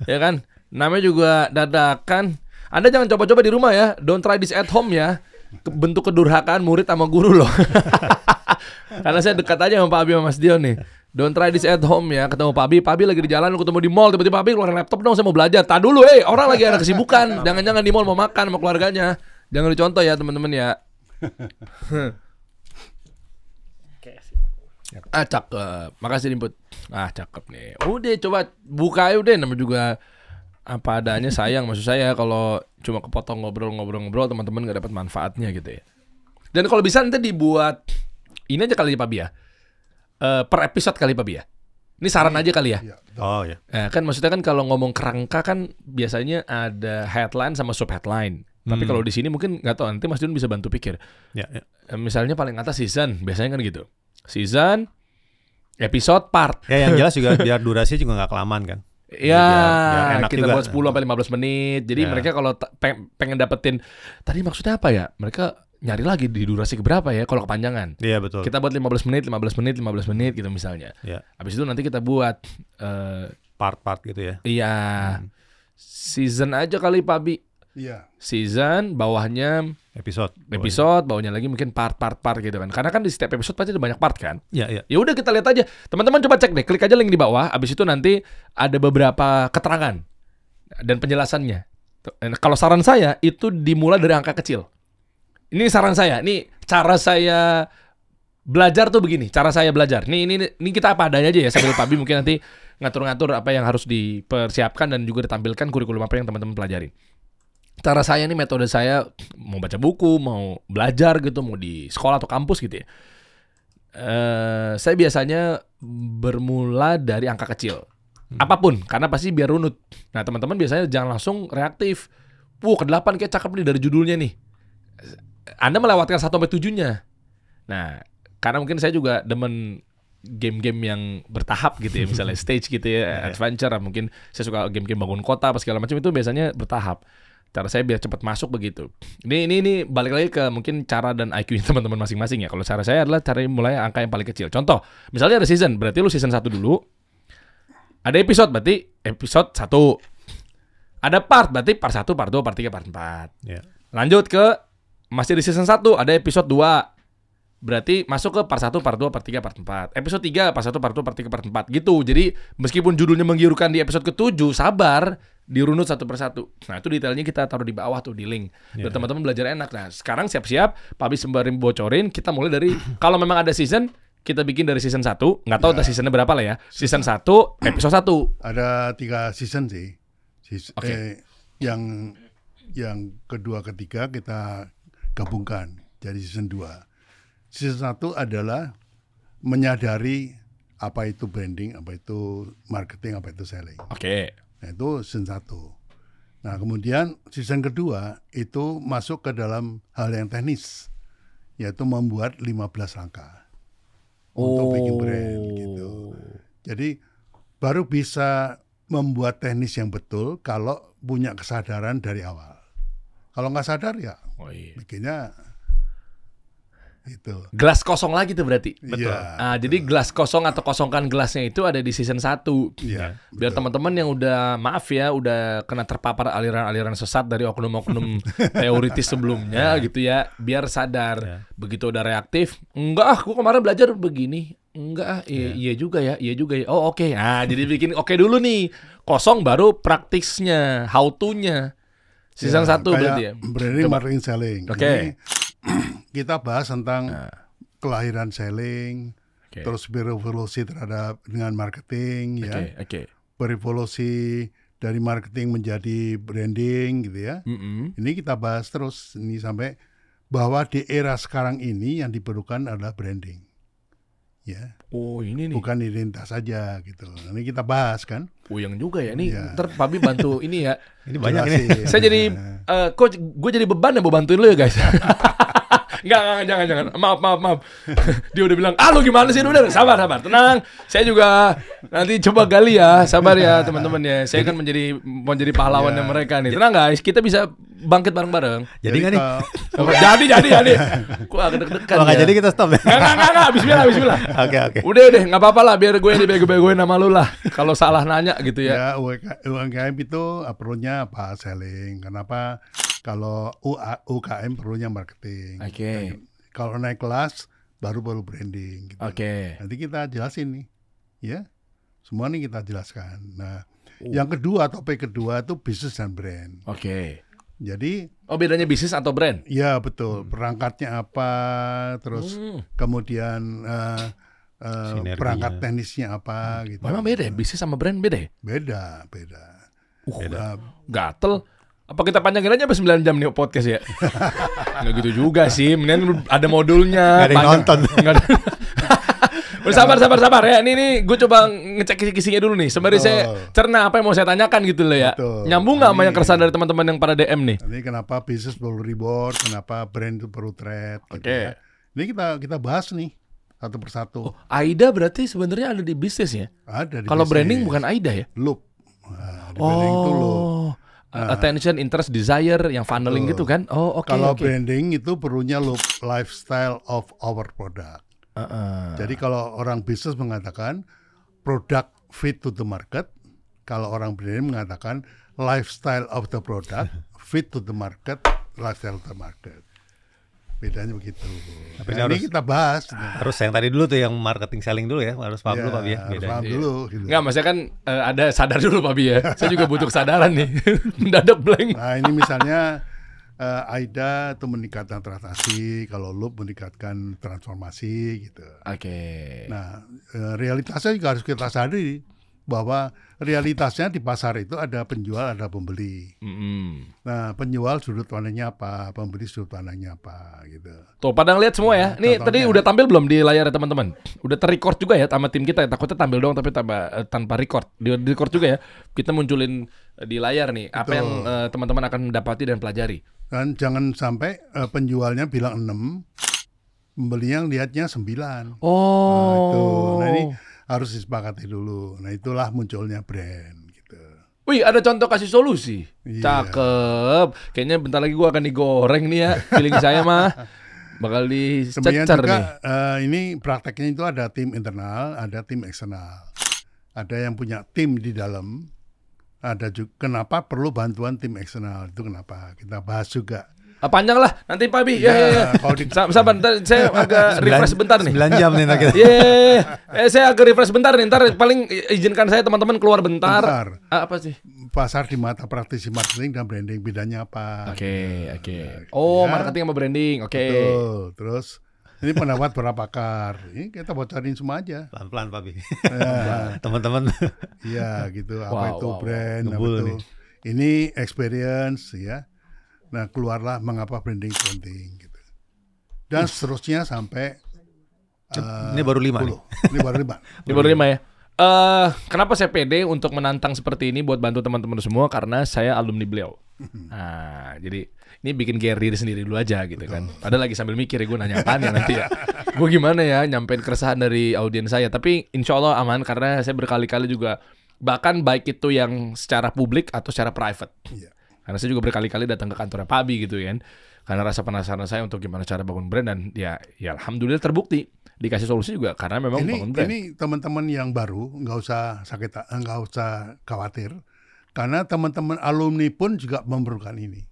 Ya kan? Namanya juga dadakan. Anda jangan coba-coba di rumah ya. Don't try this at home ya. Bentuk kedurhakaan murid sama guru loh. Karena saya dekat aja sama Pak Abi sama Mas Dion nih. Don't try this at home ya. Ketemu Pak Abi lagi di jalan, ketemu di mall, tiba-tiba Pak Abi keluarin laptop dong, saya mau belajar. Tadi dulu, orang lagi ada kesibukan. Jangan-jangan di mall mau makan sama keluarganya. Jangan dicontoh ya teman-teman ya. Cakep. Makasih Input. Cakep nih. Udah coba buka aja udah, namanya juga apa adanya, sayang maksud saya kalau cuma kepotong ngobrol teman-teman nggak dapat manfaatnya gitu ya. Dan kalau bisa nanti dibuat ini aja kali ya Pak Bi ya. Per episode kali Pak Bi ya. Ini saran aja kali ya. Oh ya. Kan maksudnya kan kalau ngomong kerangka kan biasanya ada headline sama sub headline. Tapi kalau di sini mungkin nggak tahu, nanti Mas Dion bisa bantu pikir. Ya. Misalnya paling atas season, biasanya kan gitu. Season, episode, part. Ya yang jelas juga biar durasi juga nggak kelamaan kan. Ya, biar enak kita juga. buat 10 sampai 15 menit. Jadi mereka kalau pengen dapetin tadi maksudnya apa ya? Mereka nyari lagi di durasi keberapa ya kalau kepanjangan. Iya betul. Kita buat 15 menit gitu misalnya. Ya. Habis itu nanti kita buat part-part gitu ya. Iya. Season aja kali Pak Bi. Iya. Season, bawahnya Episode, bawahnya lagi mungkin part gitu kan. Karena kan di setiap episode pasti ada banyak part kan. Iya. Ya udah kita lihat aja. Teman-teman coba cek deh, klik aja link di bawah. Abis itu nanti ada beberapa keterangan dan penjelasannya. Kalau saran saya itu dimulai dari angka kecil. Ini saran saya. Ini cara saya belajar tuh begini, cara saya belajar. Ini kita apa adanya aja ya sambil Pak Bi mungkin nanti ngatur-ngatur apa yang harus dipersiapkan dan juga ditampilkan kurikulum apa yang teman-teman pelajari. Cara saya nih, metode saya mau baca buku, mau belajar gitu, mau di sekolah atau kampus gitu ya. Saya biasanya bermula dari angka kecil. Apapun, karena pasti biar runut. Nah, teman-teman biasanya jangan langsung reaktif. Ke-8 kayak cakep nih dari judulnya nih. Anda melewatkan 1-7-nya. Nah, karena mungkin saya juga demen game-game yang bertahap gitu ya, misalnya stage gitu ya, adventure, mungkin saya suka game-game bangun kota apa segala macam, itu biasanya bertahap. Cara saya biar cepat masuk begitu. Ini balik lagi ke mungkin cara dan IQ teman-teman masing-masing ya. Kalau cara saya adalah cara mulai angka yang paling kecil. Contoh, misalnya ada season, berarti lu season 1 dulu. Ada episode, berarti episode 1. Ada part, berarti part 1, part 2, part 3, part 4. Yeah. Lanjut ke masih di season 1, ada episode 2. Berarti masuk ke part 1, part 2, part 3, part 4. Episode 3, part 1, part 2, part 3, part 4 gitu. Jadi meskipun judulnya menggiurkan di episode ke-7, sabar, dirunut satu persatu. Nah, itu detailnya kita taruh di bawah tuh di link. Biar teman-teman belajar enak. Nah, sekarang siap-siap, Pak Bi sembari bocorin, kita mulai dari kalau memang ada season, kita bikin dari season 1. Nggak tahu seasonnya berapa lah ya. Season 1, episode 1. Ada 3 season sih. Yang kedua, ketiga kita gabungkan jadi season 2. Season 1 adalah menyadari apa itu branding, apa itu marketing, apa itu selling. Oke. Nah, itu season 1. Nah, kemudian season kedua itu masuk ke dalam hal yang teknis, yaitu membuat 15 langkah untuk bikin brand gitu. Jadi baru bisa membuat teknis yang betul kalau punya kesadaran dari awal. Kalau nggak sadar ya bikinnya itu. Gelas kosong lagi tuh berarti. Betul. Jadi gelas kosong atau kosongkan gelasnya itu ada di season 1. Iya. Biar teman-teman yang udah udah kena terpapar aliran-aliran sesat dari oknum-oknum teoritis sebelumnya gitu ya, biar sadar. Begitu udah reaktif, enggak gua kemarin belajar begini. Enggak iya juga ya. Oh, oke. Nah, jadi bikin oke dulu nih. Kosong baru praktisnya, how to-nya. Season 1 berarti ya. Branding, marketing, selling. Oke. Kita bahas tentang kelahiran selling, terus berevolusi terhadap dengan marketing, ya. Berevolusi dari marketing menjadi branding, gitu ya. Ini kita bahas terus ini sampai bahwa di era sekarang ini yang diperlukan adalah branding, ya. Oh, ini nih. Bukan identitas saja gitu. Ini kita bahas kan. Yang juga ya. Ini ntar Pak Bi bantu ini ya. Ini banyak ini. Saya jadi kok gue jadi beban ya mau bantuin lu ya guys. Enggak, jangan. Maaf. Dia udah bilang, lu gimana sih? Udah, sabar. Tenang. Saya juga nanti coba gali ya. Sabar ya teman-teman ya. Saya kan mau jadi pahlawannya mereka nih. Tenang guys, kita bisa bangkit bareng-bareng. Jadi nggak nih? Jadi. Kok agak deg-degan ya. Jadi kita stop ya? Enggak. Bismillah. Oke. Udah deh, nggak apa-apa lah. Biar gue dibego-begoin sama lu lah. Kalau salah nanya gitu ya. Ya, UMKM itu perlunya apa? Selling. Kenapa? Kalau UKM perlunya marketing. Oke. Kalau naik kelas baru branding. Gitu. Oke. Nanti kita jelasin nih, ya. Semua nih kita jelaskan. Nah, yang kedua, topik kedua itu bisnis dan brand. Oke. Jadi, bedanya bisnis atau brand? Ya betul. Perangkatnya apa, terus kemudian perangkat teknisnya apa, gitu. Memang beda ya, bisnis sama brand beda ya? Beda. Gatel. Apa kita panjangin aja 9 jam nih podcast ya? Nggak gitu juga sih. Mendingan ada modulnya. Nggak ada yang nonton. Sabar ya. Ini gue coba ngecek kisi-kisinya dulu nih. Sembari saya cerna apa yang mau saya tanyakan gitu loh ya. Betul. Nyambung nggak sama yang keresahan dari teman-teman yang pada DM nih? Ini kenapa bisnis perlu reward, kenapa brand itu perlu trade. Gitu ya. Ini kita bahas nih satu persatu. Aida berarti sebenarnya ada di bisnis ya? Ada di Kalau bisnis. branding bukan Aida ya? Loop. Nah, di branding itu loop. Attention, interest, desire, yang funneling gitu kan? Oh, oke. Kalau branding itu perlunya loop lifestyle of our product. Jadi kalau orang bisnis mengatakan product fit to the market, kalau orang branding mengatakan lifestyle of the product fit to the market, lifestyle of the market. Bedanya begitu. Nah, ini kita bahas. Harus yang tadi dulu tuh, yang marketing selling dulu ya. Harus paham dulu Pak Bi ya. Harus paham dulu. Gitu. Nggak, maksudnya kan ada sadar dulu Pak Bi ya. Saya juga butuh kesadaran nih. Mendadak blank. Nah, ini misalnya AIDA itu meningkatkan transaksi, kalau Loop meningkatkan transformasi gitu. Oke. Nah, realitasnya juga harus kita sadari bahwa realitasnya di pasar itu ada penjual, ada pembeli. Nah, penjual sudut pandangnya apa, pembeli sudut pandangnya apa, gitu. Tuh, pada ngeliat semua ya. Ini Contohnya, tadi udah tampil belum di layar ya teman-teman? Udah ter-record juga ya sama tim kita. Takutnya tampil doang tapi tanpa record. Di record juga ya. Kita munculin di layar nih apa yang teman-teman akan mendapati dan pelajari. Dan jangan sampai penjualnya bilang 6, pembelinya lihatnya 9. Oh. Nah, ini harus disepakati dulu. Nah, itulah munculnya brand gitu. Wih, ada contoh kasih solusi. Iya. Cakep. Kayaknya bentar lagi gua akan digoreng nih ya. Feeling saya mah bakal Sebenarnya dicecer juga nih. ini prakteknya itu ada tim internal, ada tim eksternal. Ada yang punya tim di dalam. Ada juga kenapa perlu bantuan tim eksternal, itu kenapa kita bahas juga. Panjang lah nanti Pak Bi. Ya. Kalau di- Sabar, ntar saya agak refresh bentar nih. 9 jam nih kita. Saya agak refresh bentar nih. Ntar paling izinkan saya teman-teman keluar bentar. Bentar. Apa sih? Pasar di mata praktisi marketing dan branding bedanya apa? Oke. Oh, Ya. marketing sama branding. Oke. Betul. Terus ini pendapat para pakar. Ini kita bocorin semua aja. Pelan-pelan Pak Bi. Ya, Teman-teman. iya gitu. Apa Wow, itu wow. brand? Apa Ngebul itu? nih. Ini experience ya. Nah, keluarlah mengapa branding penting gitu. Dan seterusnya sampai Ini baru 5 nih. 10. Ini baru 5. Ini baru 5 ya. Kenapa saya pede untuk menantang seperti ini buat bantu teman-teman semua? Karena saya alumni beliau. Nah, jadi ini bikin diri sendiri dulu aja gitu kan. Padahal lagi sambil mikir gue nanya apaan ya nanti ya. Gue gimana ya nyampein keresahan dari audiens saya. Tapi insya Allah aman karena saya berkali-kali juga bahkan baik itu yang secara publik atau secara private. Iya. Karena saya juga berkali-kali datang ke kantornya Pak Abi gitu kan. Karena rasa penasaran saya untuk gimana cara bangun brand dan ya alhamdulillah terbukti. Dikasih solusi juga karena memang bangun brand. Ini teman-teman yang baru nggak usah khawatir karena teman-teman alumni pun juga memerlukan ini.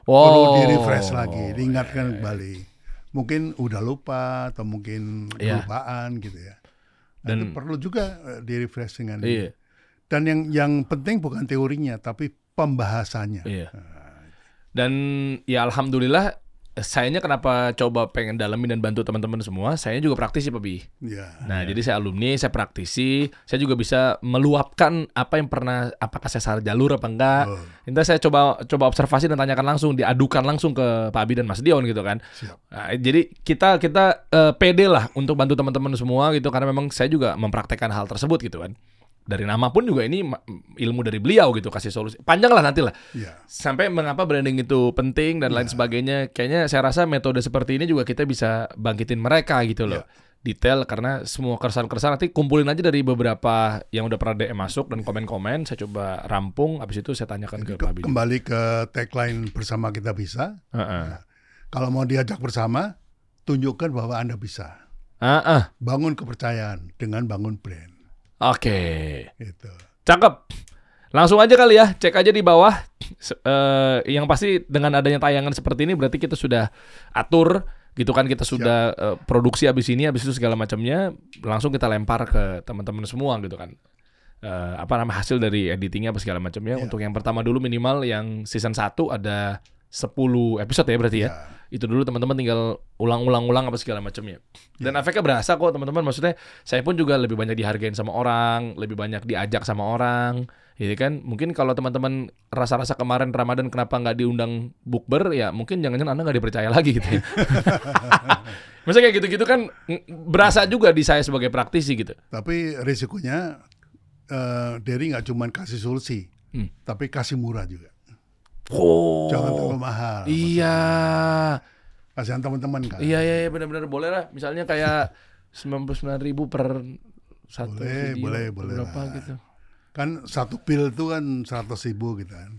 Perlu di-refresh lagi, diingatkan kembali. Mungkin udah lupa atau mungkin kelupaan gitu ya. Dan itu perlu juga di-refresh dengan ini. Dan yang penting bukan teorinya tapi pembahasannya. Iya. Dan ya alhamdulillah sayanya kenapa coba pengen dalamin dan bantu teman-teman semua, saya juga praktisi Pak Bi. Ya. Nah, jadi saya alumni, saya praktisi, saya juga bisa meluapkan apa yang pernah, apakah saya salah jalur apa enggak. Nanti saya coba observasi dan tanyakan langsung, diadukan langsung ke Pak Abi dan Mas Dion gitu kan. Nah, jadi kita pede lah untuk bantu teman-teman semua gitu karena memang saya juga mempraktekkan hal tersebut gitu kan. Dari nama pun juga ini ilmu dari beliau gitu, kasih solusi. Panjang lah nanti lah. Ya. Sampai mengapa branding itu penting dan lain sebagainya. Kayaknya saya rasa metode seperti ini juga kita bisa bangkitin mereka gitu loh. Detail karena semua keresahan-keresahan nanti kumpulin aja dari beberapa yang udah pernah DM masuk dan komen-komen. Saya coba rampung, habis itu saya tanyakan ke Pak Abi. Kembali ke tagline bersama kita bisa. Nah, kalau mau diajak bersama, tunjukkan bahwa Anda bisa. Bangun kepercayaan dengan bangun brand. Oke. Gitu. Cakep. Langsung aja kali ya, cek aja di bawah. Yang pasti dengan adanya tayangan seperti ini berarti kita sudah atur gitu kan, kita sudah produksi abis ini, abis itu segala macamnya langsung kita lempar ke teman-teman semua gitu kan. Hasil dari editingnya apa segala macamnya. Untuk yang pertama dulu minimal yang season 1 ada 10 episode ya berarti ya. Itu dulu teman-teman tinggal ulang apa segala macamnya. Dan efeknya berasa kok teman-teman. Maksudnya saya pun juga lebih banyak dihargain sama orang, lebih banyak diajak sama orang. Jadi kan mungkin kalau teman-teman rasa-rasa kemarin Ramadan kenapa nggak diundang bukber ya mungkin jangan-jangan Anda nggak dipercaya lagi gitu ya. Maksudnya kayak gitu-gitu kan berasa juga di saya sebagai praktisi gitu. Tapi risikonya Derry nggak cuma kasih solusi, tapi kasih murah juga. Jangan terlalu mahal. Iya. Kasihan teman-teman kan. Iya benar-benar boleh lah. Misalnya kayak 99.000 per satu video. Boleh berapa lah. gitu. Kan satu bill itu kan 100.000 gitu kan.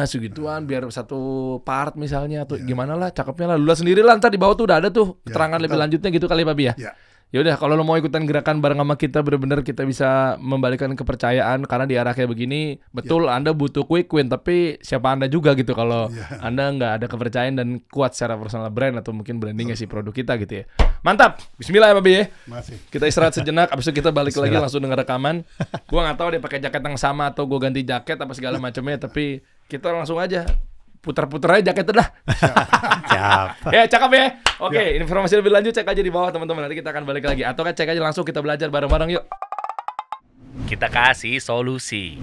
Segituan biar satu part misalnya atau gimana lah, cakepnya lah. Lu lihat sendiri lah ntar di bawah tuh udah ada tuh keterangan lebih lanjutnya gitu kali Pak Bi ya. Ya udah kalau lo mau ikutan gerakan bareng sama kita benar-benar kita bisa membalikan kepercayaan karena di arah kayak begini betul Anda butuh quick win tapi siapa Anda juga gitu kalau Anda nggak ada kepercayaan dan kuat secara personal brand atau mungkin brandingnya si produk kita gitu ya. Mantap. Bismillah ya Pak Bi ya. Masih. Kita istirahat sejenak abis itu kita balik lagi langsung dengar rekaman. Gua nggak tahu dia pakai jaket yang sama atau gua ganti jaket apa segala macamnya tapi kita langsung aja putar-putar aja jaketnya dah. Siap. Ya, cakep ya. Oke, informasi lebih lanjut cek aja di bawah teman-teman. Nanti kita akan balik lagi. Atau kan cek aja langsung kita belajar bareng-bareng yuk. Kita kasih solusi.